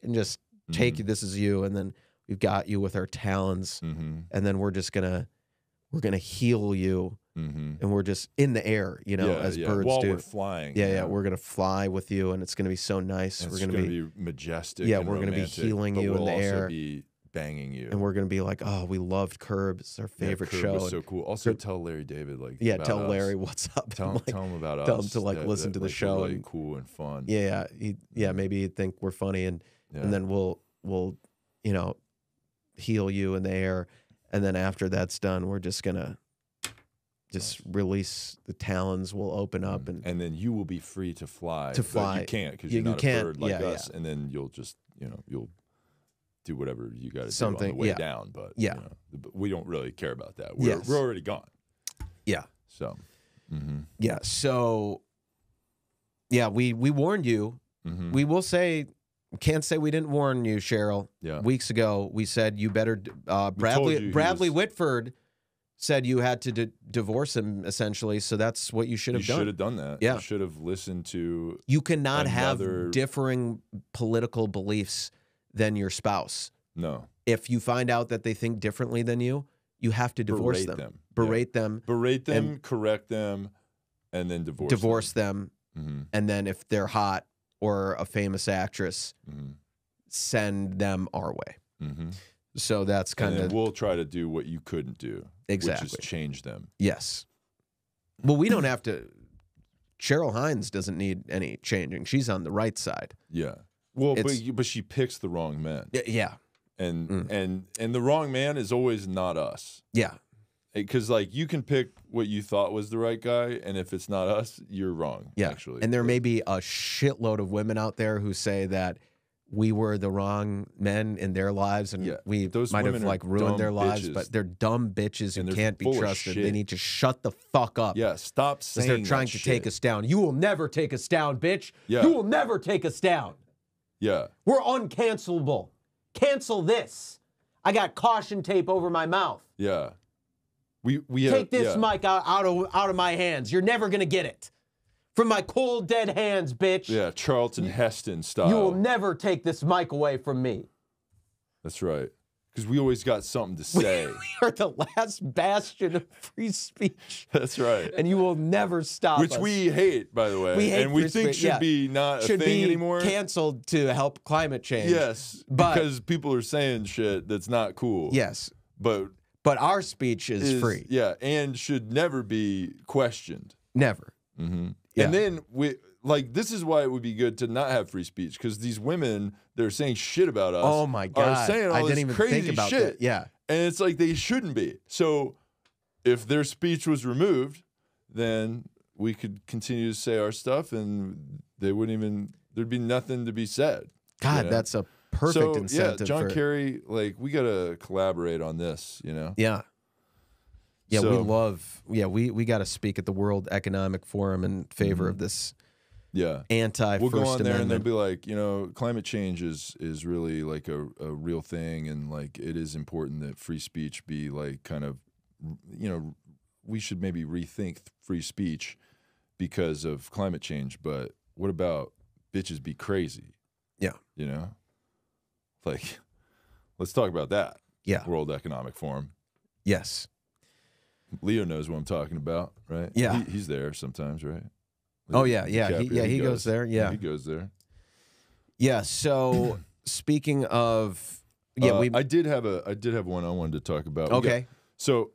and just take you. This is you, and then we've got you with our talons, and then we're gonna heal you, and we're just in the air, as birds while do. We're flying. We're gonna fly with you, and it's gonna be so nice. It's we're gonna be majestic. Yeah, and we're gonna be romantic, healing but you in the we'll air. Also be banging you, and we're gonna be like, oh, we loved Curb. It's our favorite Curb show. Was so cool. Also, tell Larry David about tell us. Larry what's up. Tell him about us. Tell him to listen to the show. Really and cool and fun. Maybe he'd think we're funny, and then we'll heal you in the air, and then after that's done, we're just gonna release the talons. We'll open up, and then you will be free to fly. But you can't because you're not a bird like us. And then you'll just you'll do whatever you got to do on the way down. But we don't really care about that. We're already gone. Yeah. So. Yeah. So. Yeah, we warned you. We will say. Can't say we didn't warn you, Cheryl. Yeah. Weeks ago, we said you better. Bradley Whitford said you had to divorce him, essentially. So that's what you should have done. You should have done that. Yeah. You should have listened to. You cannot have differing political beliefs than your spouse. No. If you find out that they think differently than you have to divorce them. Berate them. Berate them, correct them, and then divorce them. And then if they're hot or a famous actress, send them our way. So that's kind of. We'll try to do what you couldn't do. Exactly. Which is change them. Yes. Well, we don't have to. Cheryl Hines doesn't need any changing. She's on the right side. Yeah. Well, but she picks the wrong men. Yeah. And the wrong man is always not us. Yeah. Because you can pick what you thought was the right guy, and if it's not us, you're wrong. Yeah. Actually. And there may be a shitload of women out there who say that we were the wrong men in their lives, and we those might have women are like ruined their dumb lives, bitches. but they're dumb bitches And who they're can't be full of trusted. They shit. need to shut the fuck up. Yeah, stop Because saying they're trying that to shit. take us down. You will never take us down, bitch. Yeah. You will never take us down. Yeah. We're uncancelable. Cancel this. I got caution tape over my mouth. Yeah. We Take this yeah. mic out of my hands. You're never gonna get it. From my cold, dead hands, bitch. Yeah, Charlton Heston style. You will never take this mic away from me. That's right. Because we always got something to say. We are the last bastion of free speech. That's right. And you will never stop Which us. we hate, by the way. We hate and we free think speech, should yeah. be not should a thing be anymore. canceled to help climate change. Yes. But- because people are saying shit that's not cool. Yes. But our speech is free. Yeah, and should never be questioned. Never. Mm-hmm. Yeah. And then this is why it would be good to not have free speech, because these women that are saying shit about us Oh my are God. saying all I this didn't even crazy think about shit. that. Yeah. And it's like they shouldn't be. So if their speech was removed, then we could continue to say our stuff and they wouldn't even, there'd be nothing to be said. God, you know? that's a perfect incentive. Yeah, John for, Kerry, we got to collaborate on this, Yeah. Yeah, So- we got to speak at the World Economic Forum in favor of this Yeah. anti-First We'll go on there and they'll Amendment. be like, climate change is really like a real thing, and like it is important that free speech be like kind of, we should maybe rethink free speech because of climate change. But what about bitches be crazy? Yeah. Let's talk about that. Yeah. World Economic Forum. Yes. Leo knows what I'm talking about, right? Yeah. He's there sometimes, right? Oh, yeah, yeah. DiCaprio, He goes there. Yeah. He goes there. Yeah. So speaking of, I did have one I wanted to talk about. Okay. So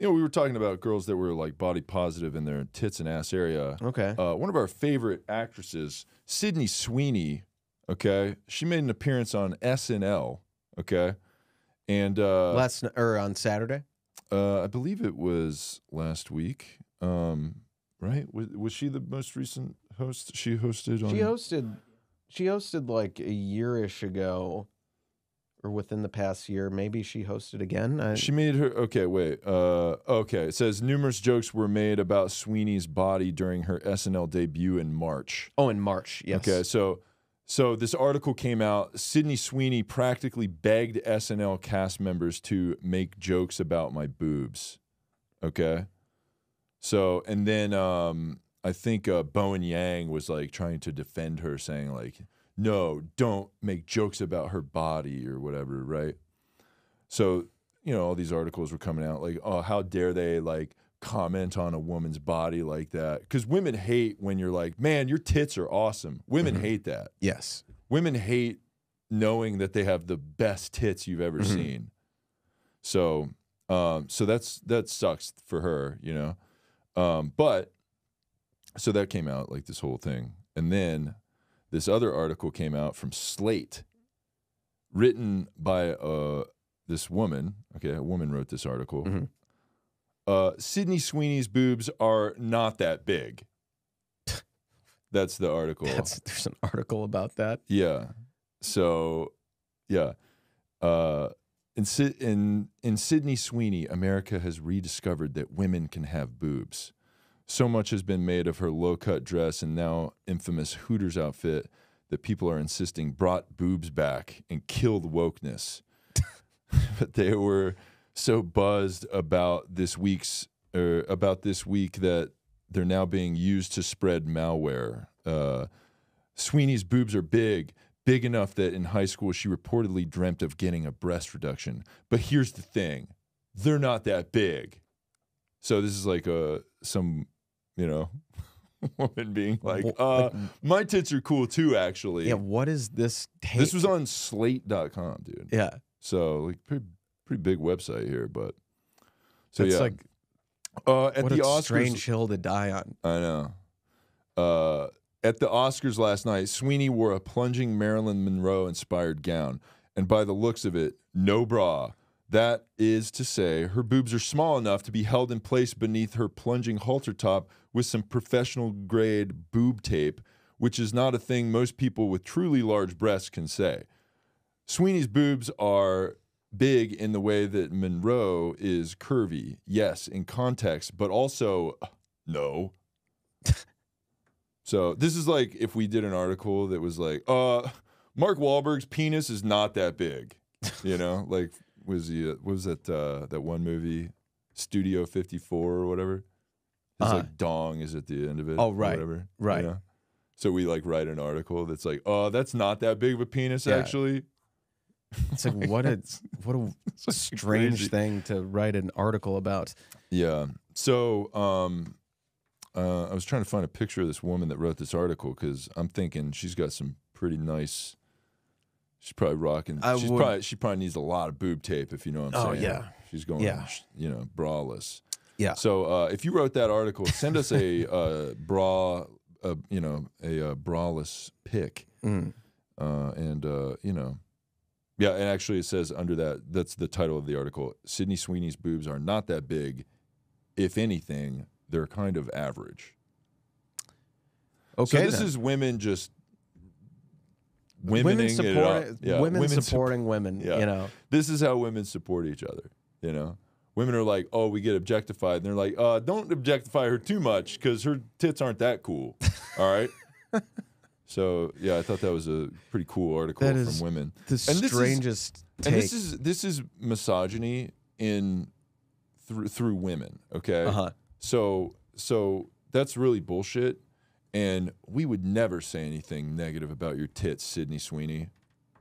we were talking about girls that were like body positive in their tits and ass area. Okay. One of our favorite actresses, Sydney Sweeney. Okay, she made an appearance on SNL. Okay, and on Saturday. I believe it was last week. Right? Was she the most recent host? She hosted on. She hosted like a year-ish ago, or within the past year. Maybe she hosted again. She made her. Okay, wait. Okay, it says numerous jokes were made about Sweeney's body during her SNL debut in March. Oh, in March. Yes. Okay, so this article came out. Sydney Sweeney practically begged SNL cast members to make jokes about my boobs. Okay. So, and then I think Bowen Yang was like trying to defend her, saying like, no, don't make jokes about her body or whatever, right? So, all these articles were coming out like, oh, how dare they like comment on a woman's body like that? Because women hate when you're like, man, your tits are awesome. Women hate that. Yes. Women hate knowing that they have the best tits you've ever seen. So that sucks for her, but so that came out, like this whole thing. And then this other article came out from Slate, written by this woman. Okay, a woman wrote this article. Sydney Sweeney's boobs are not that big. That's the article. There's an article about that. Yeah. So, yeah. In Sydney Sweeney, America has rediscovered that women can have boobs. So much has been made of her low-cut dress and now infamous Hooters outfit that people are insisting brought boobs back and killed wokeness. But they were so buzzed about this week that they're now being used to spread malware. Sweeney's boobs are big enough that in high school she reportedly dreamt of getting a breast reduction. But here's the thing, they're not that big. So this is like some, woman being like, my tits are cool too, actually. Yeah. What is this? This was on slate.com, dude. Yeah. So like pretty big website here, but so It's yeah. like at what the a Oscars, strange hill to die on. I know. At the Oscars last night, Sweeney wore a plunging Marilyn Monroe-inspired gown, and by the looks of it, no bra. That is to say, her boobs are small enough to be held in place beneath her plunging halter top with some professional-grade boob tape, which is not a thing most people with truly large breasts can say. Sweeney's boobs are big in the way that Monroe is curvy. Yes, in context, but also no. So this is like if we did an article that was like, Mark Wahlberg's penis is not that big. You know, like what was that that one movie, Studio 54 or whatever? It's like dong is at the end of it. Oh, or right. whatever, Right. you know? So we like write an article that's like, that's not that big of a penis, Yeah. actually. It's like what a strange crazy. thing to write an article about. Yeah. So I was trying to find a picture of this woman that wrote this article because I'm thinking she's got some pretty nice. She's probably rocking. She probably needs a lot of boob tape, if you know what I'm saying. yeah. She's going, you know, braless. Yeah. So if you wrote that article, send us a bra, you know, a braless pic, and you know, yeah. And actually, it says under that's the title of the article. Sydney Sweeney's boobs are not that big. If anything, they're kind of average. Okay. So this is women just women supporting women. Yeah. You know. This is how women support each other. You know, women are like, oh, we get objectified, and they're like, don't objectify her too much because her tits aren't that cool. All right. So yeah, I thought that was a pretty cool article from women. The strangest take. And this is misogyny through women. Okay. So that's really bullshit. And we would never say anything negative about your tits, Sydney Sweeney.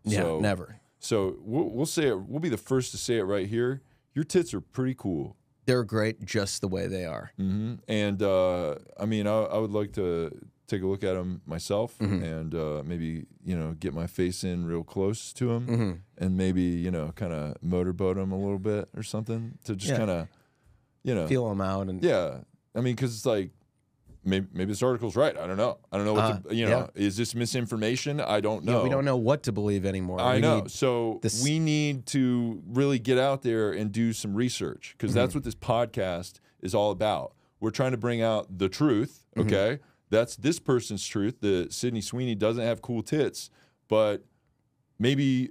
Yeah, never. So we'll say it. We'll be the first to say it right here. Your tits are pretty cool. They're great just the way they are. Mm-hmm. And I mean, I would like to take a look at them myself and maybe, you know, get my face in real close to them and maybe, you know, kind of motorboat them a little bit or something to just kind of, you know, feel them out. And yeah. I mean, because it's like, maybe this article's right. I don't know. I don't know what to, you know, is this misinformation? I don't know. Yeah, we don't know what to believe anymore. I know. So we need to really get out there and do some research because that's what this podcast is all about. We're trying to bring out the truth, okay? That's this person's truth, that Sydney Sweeney doesn't have cool tits, but maybe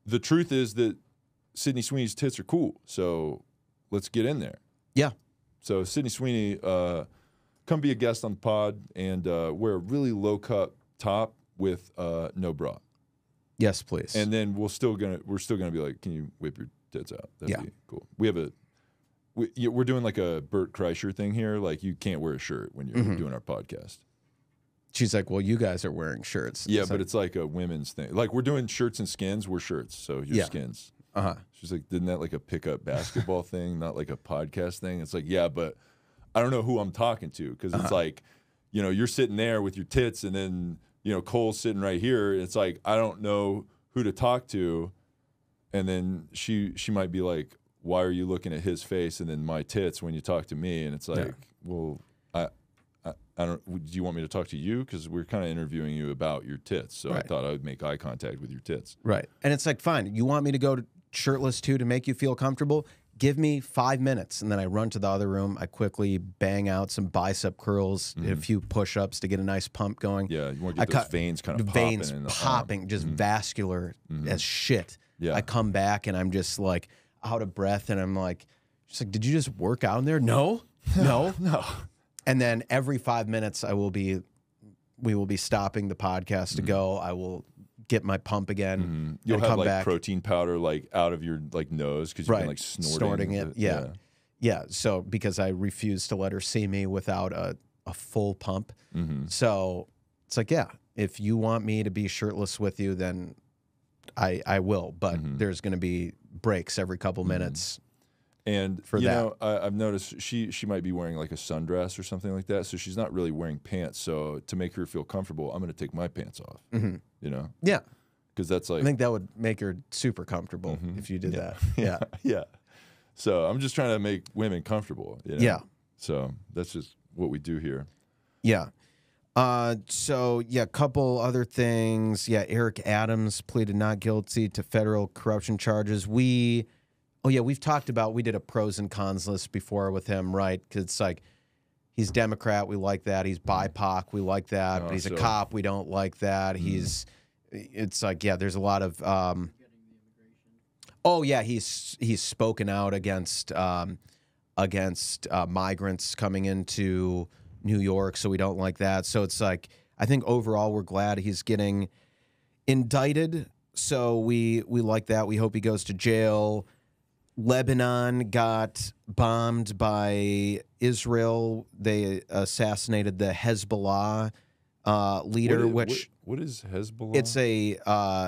the truth is that Sydney Sweeney's tits are cool. So let's get in there. Yeah. So Sydney Sweeney, come be a guest on the pod and wear a really low cut top with no bra. Yes, please. And then we're still gonna be like, can you whip your tits out? That'd be cool. We have we're doing like a Bert Kreischer thing here. Like you can't wear a shirt when you're doing our podcast. She's like, well, you guys are wearing shirts. Yeah, but it's like a women's thing. Like we're doing shirts and skins. We're shirts, so your skins. She's like, isn't that like a pickup basketball thing, not like a podcast thing? It's like, yeah, but I don't know who I'm talking to because it's like, you know, you're sitting there with your tits and then, you know, Cole's sitting right here. It's like, I don't know who to talk to. And then she might be like, why are you looking at his face and then my tits when you talk to me? And it's like, well, I don't, do you want me to talk to you? Because we're kind of interviewing you about your tits. So I thought I would make eye contact with your tits. Right. And it's like, fine, you want me to go shirtless too to make you feel comfortable? Give me 5 minutes. And then I run to the other room. I quickly bang out some bicep curls, a few push-ups to get a nice pump going. Yeah, you want to get those veins kind of popping. Veins popping, just vascular as shit. Yeah. I come back and I'm just like out of breath and I'm like, she's like, did you just work out in there? No. And then every 5 minutes we will be stopping the podcast to go. I will get my pump again. You'll and have come like back. protein powder like out of your like nose because you've been like snorting it. Yeah. So because I refuse to let her see me without a full pump. So it's like, yeah, if you want me to be shirtless with you, then I will. But there's going to be breaks every couple minutes. And for you that. know, I've noticed she might be wearing like a sundress or something like that, so she's not really wearing pants. So to make her feel comfortable, I'm going to take my pants off. You know, Yeah. because that's like I think that would make her super comfortable if you did that. Yeah. yeah. So I'm just trying to make women comfortable. You know? Yeah. So that's just what we do here. Yeah. So yeah, a couple other things. Yeah, Eric Adams pleaded not guilty to federal corruption charges. We've talked about, we did a pros and cons list before with him, right? Because it's like, He's Democrat. We like that. He's BIPOC. We like that. Oh, But he's a so- cop. We don't like that. It's like, yeah, there's a lot of. Oh yeah, he's spoken out against migrants coming into New York, so we don't like that. So it's like, I think overall we're glad he's getting indicted. So we like that. We hope he goes to jail. Lebanon got bombed by Israel. They assassinated the Hezbollah leader, What is Hezbollah? it's a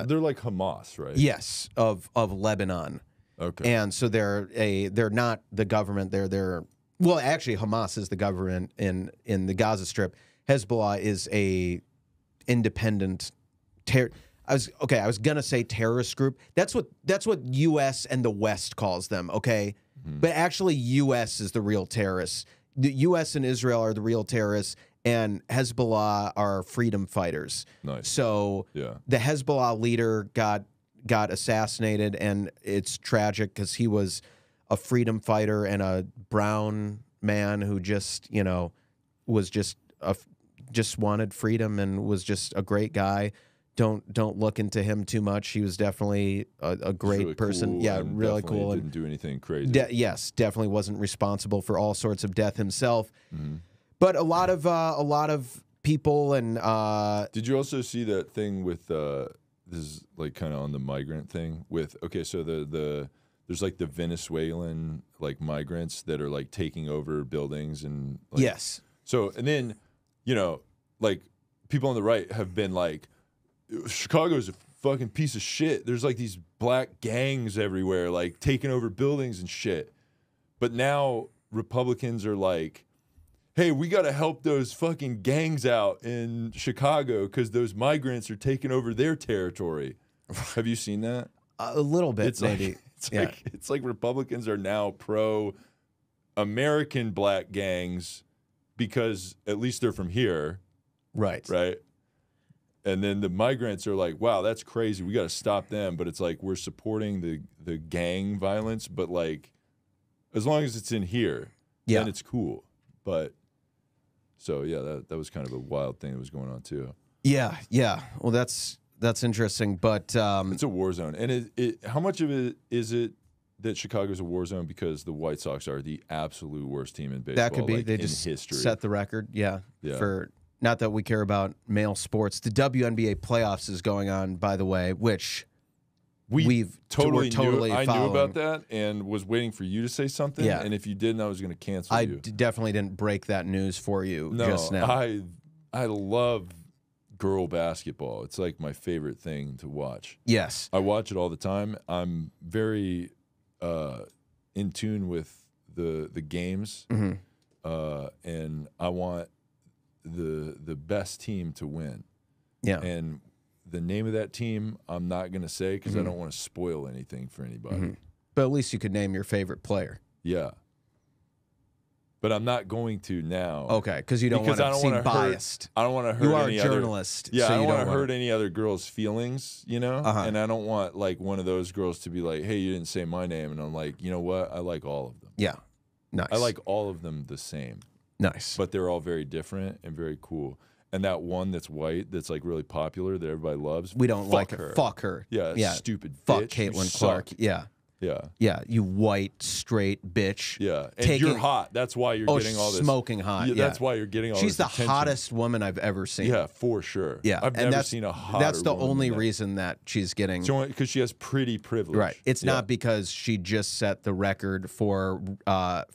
They're like Hamas, right? yes of Lebanon. Okay. And so they're not the government. They're well, actually, Hamas is the government in the Gaza Strip. Hezbollah is a independent I was gonna say terrorist group. That's what U.S. and the West calls them. Okay, but actually, U.S. is the real terrorists. The U.S. and Israel are the real terrorists, and Hezbollah are freedom fighters. Nice. So Yeah. the Hezbollah leader got assassinated, and it's tragic because he was a freedom fighter and a brown man who just was just wanted freedom and was just a great guy. Don't look into him too much. He was definitely a great really person. cool Yeah, and really definitely cool. Didn't do anything crazy. Yes, definitely wasn't responsible for all sorts of death himself. But a lot of people and Did you also see that thing with this is like kind of on the migrant thing with so there's like the Venezuelan like migrants that are like taking over buildings and like, yes, so and then like people on the right have been like Chicago's a fucking piece of shit. There's like these black gangs everywhere like taking over buildings and shit. But now Republicans are like, hey, we got to help those fucking gangs out in Chicago because those migrants are taking over their territory. Have you seen that? a little bit It's maybe. like it's like Republicans are now pro American black gangs because at least they're from here, right. and then the migrants are like, wow, that's crazy. We got to stop them. But it's like we're supporting the gang violence, but like as long as it's in here, Yeah. then it's cool. But so yeah, that was kind of a wild thing that was going on too. Yeah. Well, that's interesting, but It's a war zone, and how much of it is it that Chicago's a war zone because the White Sox are the absolute worst team in baseball? that could be like, they in just history. set the record. Yeah. Yeah. For not that we care about male sports. The WNBA playoffs is going on, by the way, which we're totally totally knew. I knew following. about that and was waiting for you to say something. Yeah. And if you didn't, I was going to cancel I you. definitely didn't break that news for you No, just now. I love girl basketball. It's like my favorite thing to watch. Yes. I watch it all the time. I'm very in tune with the games, and I want the best team to win. Yeah. And the name of that team, I'm not going to say because I don't want to spoil anything for anybody. But at least you could name your favorite player. Yeah. But I'm not going to now. Okay, because you don't want Because I to don't seem wanna biased. I don't want to hurt You are a any journalist. Other, yeah, so I you don't want don't to hurt any other girl's feelings, And I don't want like one of those girls to be like, "Hey, you didn't say my name," and I'm like, you know what? I like all of them. Yeah. Nice. I like all of them the same, Nice. but they're all very different and very cool. And that one that's white, that's like really popular, that everybody loves. We don't like her. her. Fuck her. Yeah, stupid Fuck bitch. You Caitlin suck. Clark. Yeah. Yeah. Yeah. You white, straight bitch. Yeah. And Taking- you're hot. That's why you're getting all this. smoking hot. Yeah, Yeah. That's why you're getting all She's this the attention. hottest woman I've ever seen. Yeah, for sure. Yeah. I've and never that's, seen a hotter That's the woman only than that. reason that she's getting. Because she has pretty privilege. Right. It's Yeah. not because she just set the record for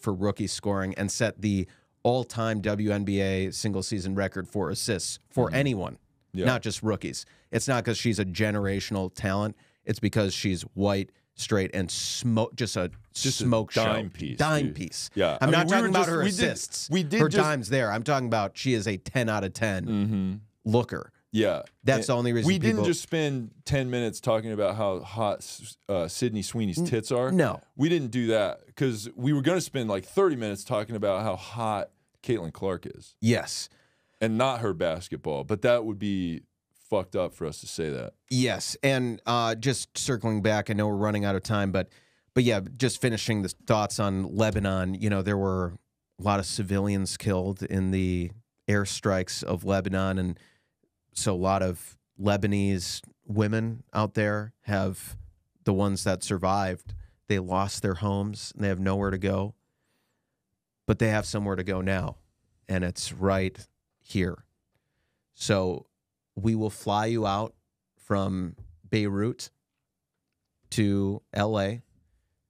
rookie scoring and set the all-time WNBA single-season record for assists for anyone, Yeah. not just rookies. It's not because she's a generational talent. It's because she's white, straight, and just a smoke dime show. piece, Dime dude. piece. Yeah. I'm I not mean, we talking were about just- her we did- assists. we did her just- dimes there. I'm talking about she is a 10 out of 10 looker. Yeah. That's the only reason we people- didn't just spend 10 minutes talking about how hot Sydney Sweeney's tits are. No. We didn't do that because we were going to spend like 30 minutes talking about how hot Caitlin Clark is Yes. and not her basketball. But that would be fucked up for us to say that. Yes, and just circling back, I know we're running out of time, but yeah, just finishing the thoughts on Lebanon. There were a lot of civilians killed in the airstrikes of Lebanon. And so a lot of Lebanese women out there have, the ones that survived, they lost their homes and they have nowhere to go. But they have somewhere to go now, and it's right here. So we will fly you out from Beirut to LA,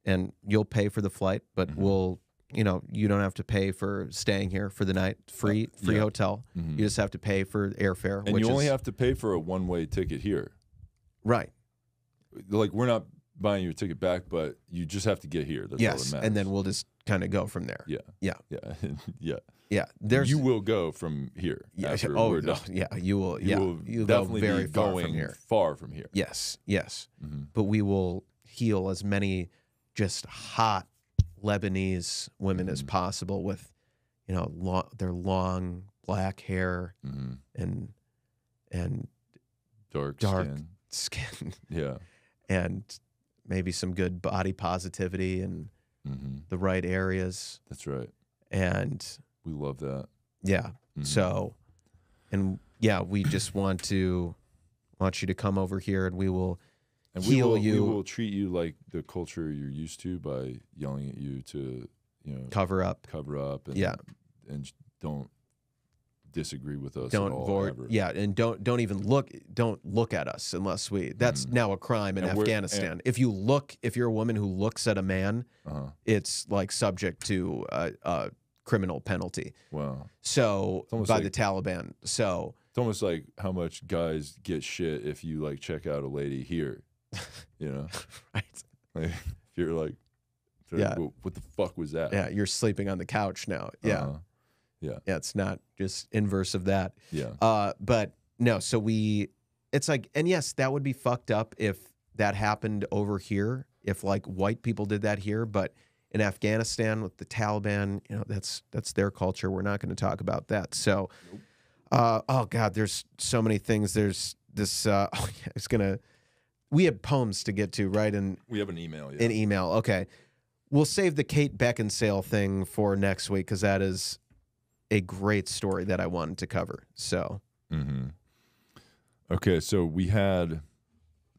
and you'll pay for the flight, but we'll, you don't have to pay for staying here for the night. Free hotel. You just have to pay for airfare. And you only have to pay for a one-way ticket here. Right. Like, we're not buying your ticket back, but you just have to get here. That's all that matters. And then we'll just kind of go from there. Yeah. You will go from here. After we're done. You will. You'll definitely go very be far going from here. Far from here. Yes. But we will heal as many just hot Lebanese women as possible with, their long black hair and dark skin. Yeah. And maybe some good body positivity and the right areas. That's right. And we love that. Yeah. So, and we just want you to come over here, and we will heal you. We will treat you like the culture you're used to by yelling at you to, cover up, and don't disagree with us. Don't at all, vote. ever. Yeah, and don't even look at us unless that's now a crime in Afghanistan. If you're a woman who looks at a man, it's like subject to a criminal penalty. Wow. So by the Taliban. So it's almost like how much guys get shit if you like check out a lady here, right? Like, if you're like, what the fuck was that? Yeah, you're sleeping on the couch now. Yeah. Yeah, it's not just inverse of that. Yeah. But no, so it's like, and yes, that would be fucked up if that happened over here, if like white people did that here, but in Afghanistan with the Taliban, that's their culture. We're not going to talk about that. So, oh God, there's so many things. There's this, we have poems to get to, right? And we have an email. An email. Okay. We'll save the Kate Beckinsale thing for next week, because that is a great story that I wanted to cover. So, okay, so we had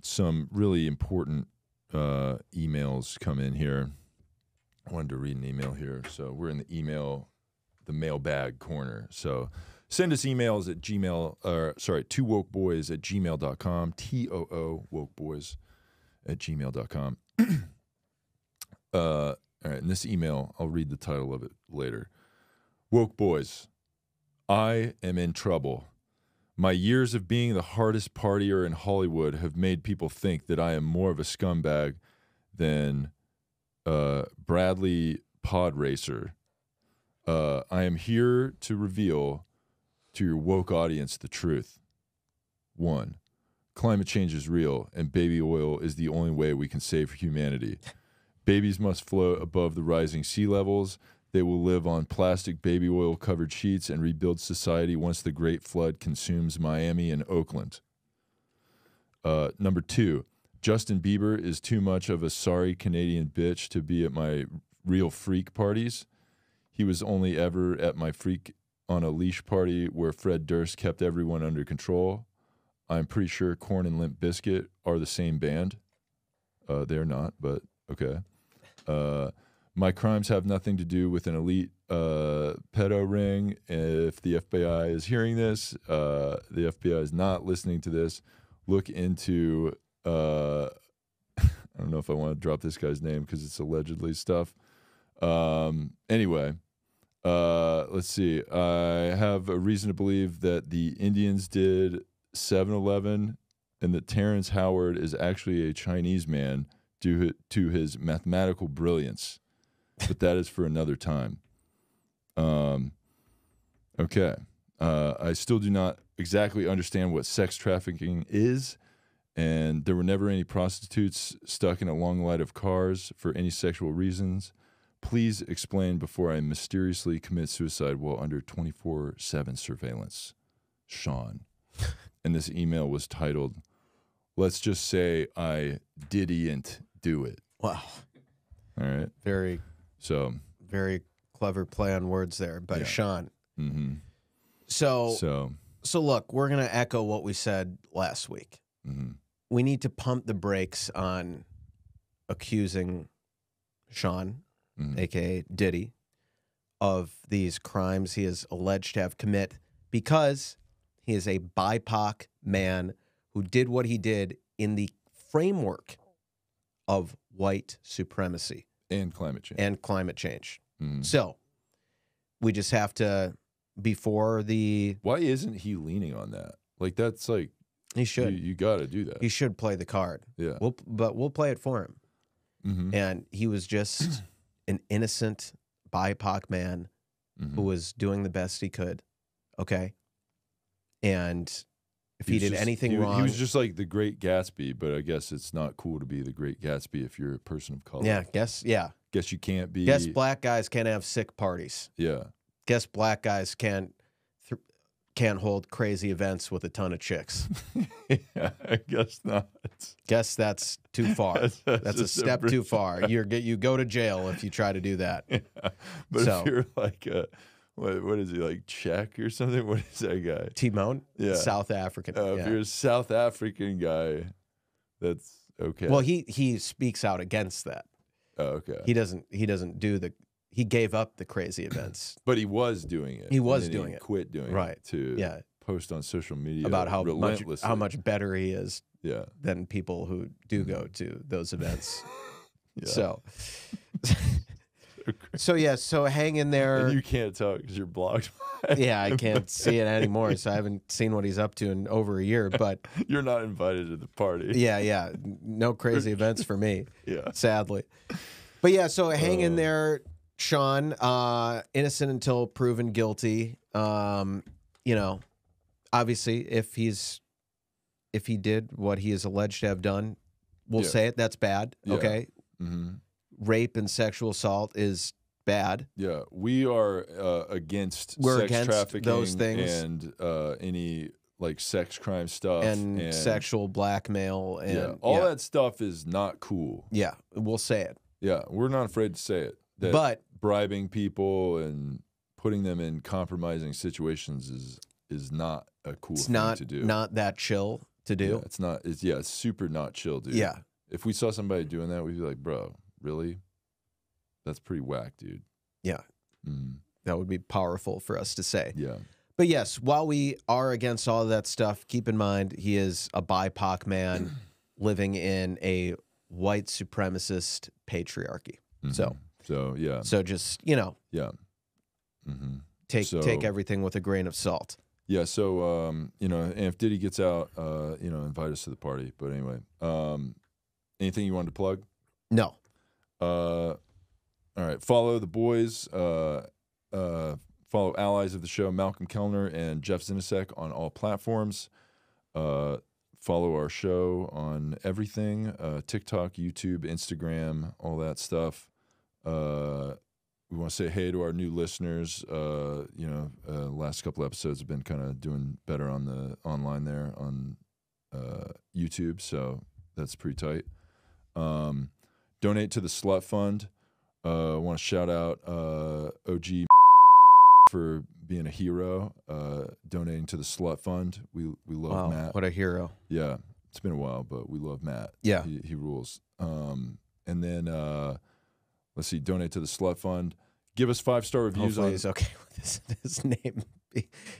some really important emails come in here. I wanted to read an email here. So we're in the mailbag corner. So send us emails at TooWokeBoys@gmail.com, TooWokeBoys@gmail.com. All right, in this email, I'll read the title of it later. Woke Boys, I am in trouble. My years of being the hardest partier in Hollywood have made people think that I am more of a scumbag than Bradley Pod Racer. I am here to reveal to your woke audience the truth. 1, climate change is real, and baby oil is the only way we can save humanity. Babies must float above the rising sea levels. They will live on plastic baby oil covered sheets and rebuild society once the Great Flood consumes Miami and Oakland. Number 2, Justin Bieber is too much of a sorry Canadian bitch to be at my real freak parties. He was only ever at my freak on a leash party where Fred Durst kept everyone under control. I'm pretty sure Korn and Limp Bizkit are the same band. They're not, but okay. My crimes have nothing to do with an elite pedo ring. If the FBI is hearing this, the FBI is not listening to this. Look into, I don't know if I want to drop this guy's name because it's allegedly stuff. Anyway, let's see. I have a reason to believe that the Indians did 7/11 and that Terrence Howard is actually a Chinese man due to his mathematical brilliance. But that is for another time. Okay. I still do not exactly understand what sex trafficking is, and there were never any prostitutes stuck in a long line of cars for any sexual reasons. Please explain before I mysteriously commit suicide while under 24/7 surveillance. Sean. And this email was titled, "Let's just say I didn't do it." Wow. All right. Very Clever play on words there by Yeah. Sean. Mm-hmm. So look, we're going to echo what we said last week. Mm-hmm. We need to pump the brakes on accusing Sean, Mm-hmm. a.k.a. Diddy, of these crimes he is alleged to have commit because he is a BIPOC man who did what he did in the framework of white supremacy and climate change. and climate change. Mm-hmm. So we just have to, before the... Why isn't he leaning on that? Like, that's like, He should. you got to do that. He should play the card. Yeah. But we'll play it for him. Mm-hmm. And he was just an innocent BIPOC man Mm-hmm. who was doing the best he could. Okay. And if he was did just- anything wrong, he was just like the Great Gatsby, but I guess it's not cool to be the Great Gatsby if you're a person of color. guess Guess you can't be. Guess black guys can't have sick parties. Yeah. Guess black guys can't hold crazy events with a ton of chicks. Yeah, I guess not. Guess that's too far. That's a just step too different. far. You go to jail if you try to do that. Yeah. But So- if you're like what is he, like Czech or something? What is that guy? Timon, Yeah. South African. If Yeah. you're a South African guy, that's okay. Well, he speaks out against that. Oh, okay. He doesn't do the. He gave up the crazy events. But he was doing it. He was and then doing it. Quit doing Right. it to Yeah. post on social media About how relentlessly. much better he is Yeah. than people who do go to those events. Yeah. So, so hang in there. And you can't talk because you're blocked. Yeah, I can't see it anymore, so I haven't seen what he's up to in over a year. But You're not invited to the party. yeah, no crazy events for me, Yeah. sadly. But yeah, so hang in there, Sean. Innocent until proven guilty. Obviously, if he did what he is alleged to have done, we'll Yeah. say it. That's bad. Yeah. Okay, Mm-hmm. rape and sexual assault is bad. Yeah, we are against We're sex against trafficking those things. and any like sex crime stuff And sexual blackmail and Yeah, all that stuff is not cool. Yeah, we'll say it. Yeah, we're not afraid to say it. That But bribing people and putting them in compromising situations is not a cool it's thing to do. not that chill to do. Yeah, it's not. It's super not chill, dude. Yeah. If we saw somebody doing that, we'd be like, bro, really? That's pretty whack, dude. Yeah. Mm, That would be powerful for us to say. yeah. But yes, while we are against all of that stuff, keep in mind he is a BIPOC man living in a white supremacist patriarchy. Mhm. So yeah. So just, Yeah. Mm-hmm. take everything with a grain of salt. Yeah, so and if Diddy gets out, invite us to the party. But anyway, anything you wanted to plug? No. All right, follow the boys. Follow allies of the show, Malcolm Kellner and Jeff Zinasek on all platforms. Follow our show on everything: TikTok, YouTube, Instagram, all that stuff. We want to say hey to our new listeners. Last couple episodes have been kind of doing better on the online there on YouTube, so that's pretty tight. Donate to the Slut Fund. I want to shout out OG for being a hero, donating to the Slut Fund. We love Matt. What a hero. Yeah, it's been a while, but we love Matt. Yeah. He rules. And then let's see, donate to the Slut Fund. Give us 5-star reviews Hopefully on. he's okay with his name,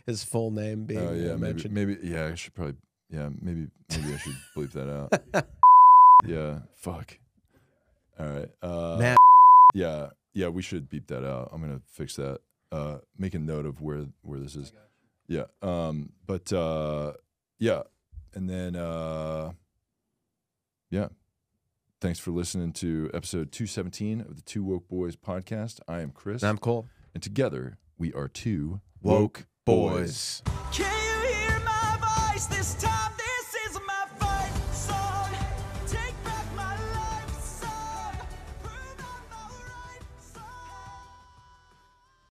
his full name being mentioned. maybe. Yeah, I should probably. Yeah, maybe I should bleep that out. Yeah, fuck. All right, Matt. Yeah, we should beep that out. I'm gonna fix that. Make a note of where this is. Yeah. Yeah, and then yeah. Thanks for listening to episode 217 of the Two Woke Boys podcast. I am Chris. I'm Cole. And together we are two Woke Boys. Can you hear my voice this time?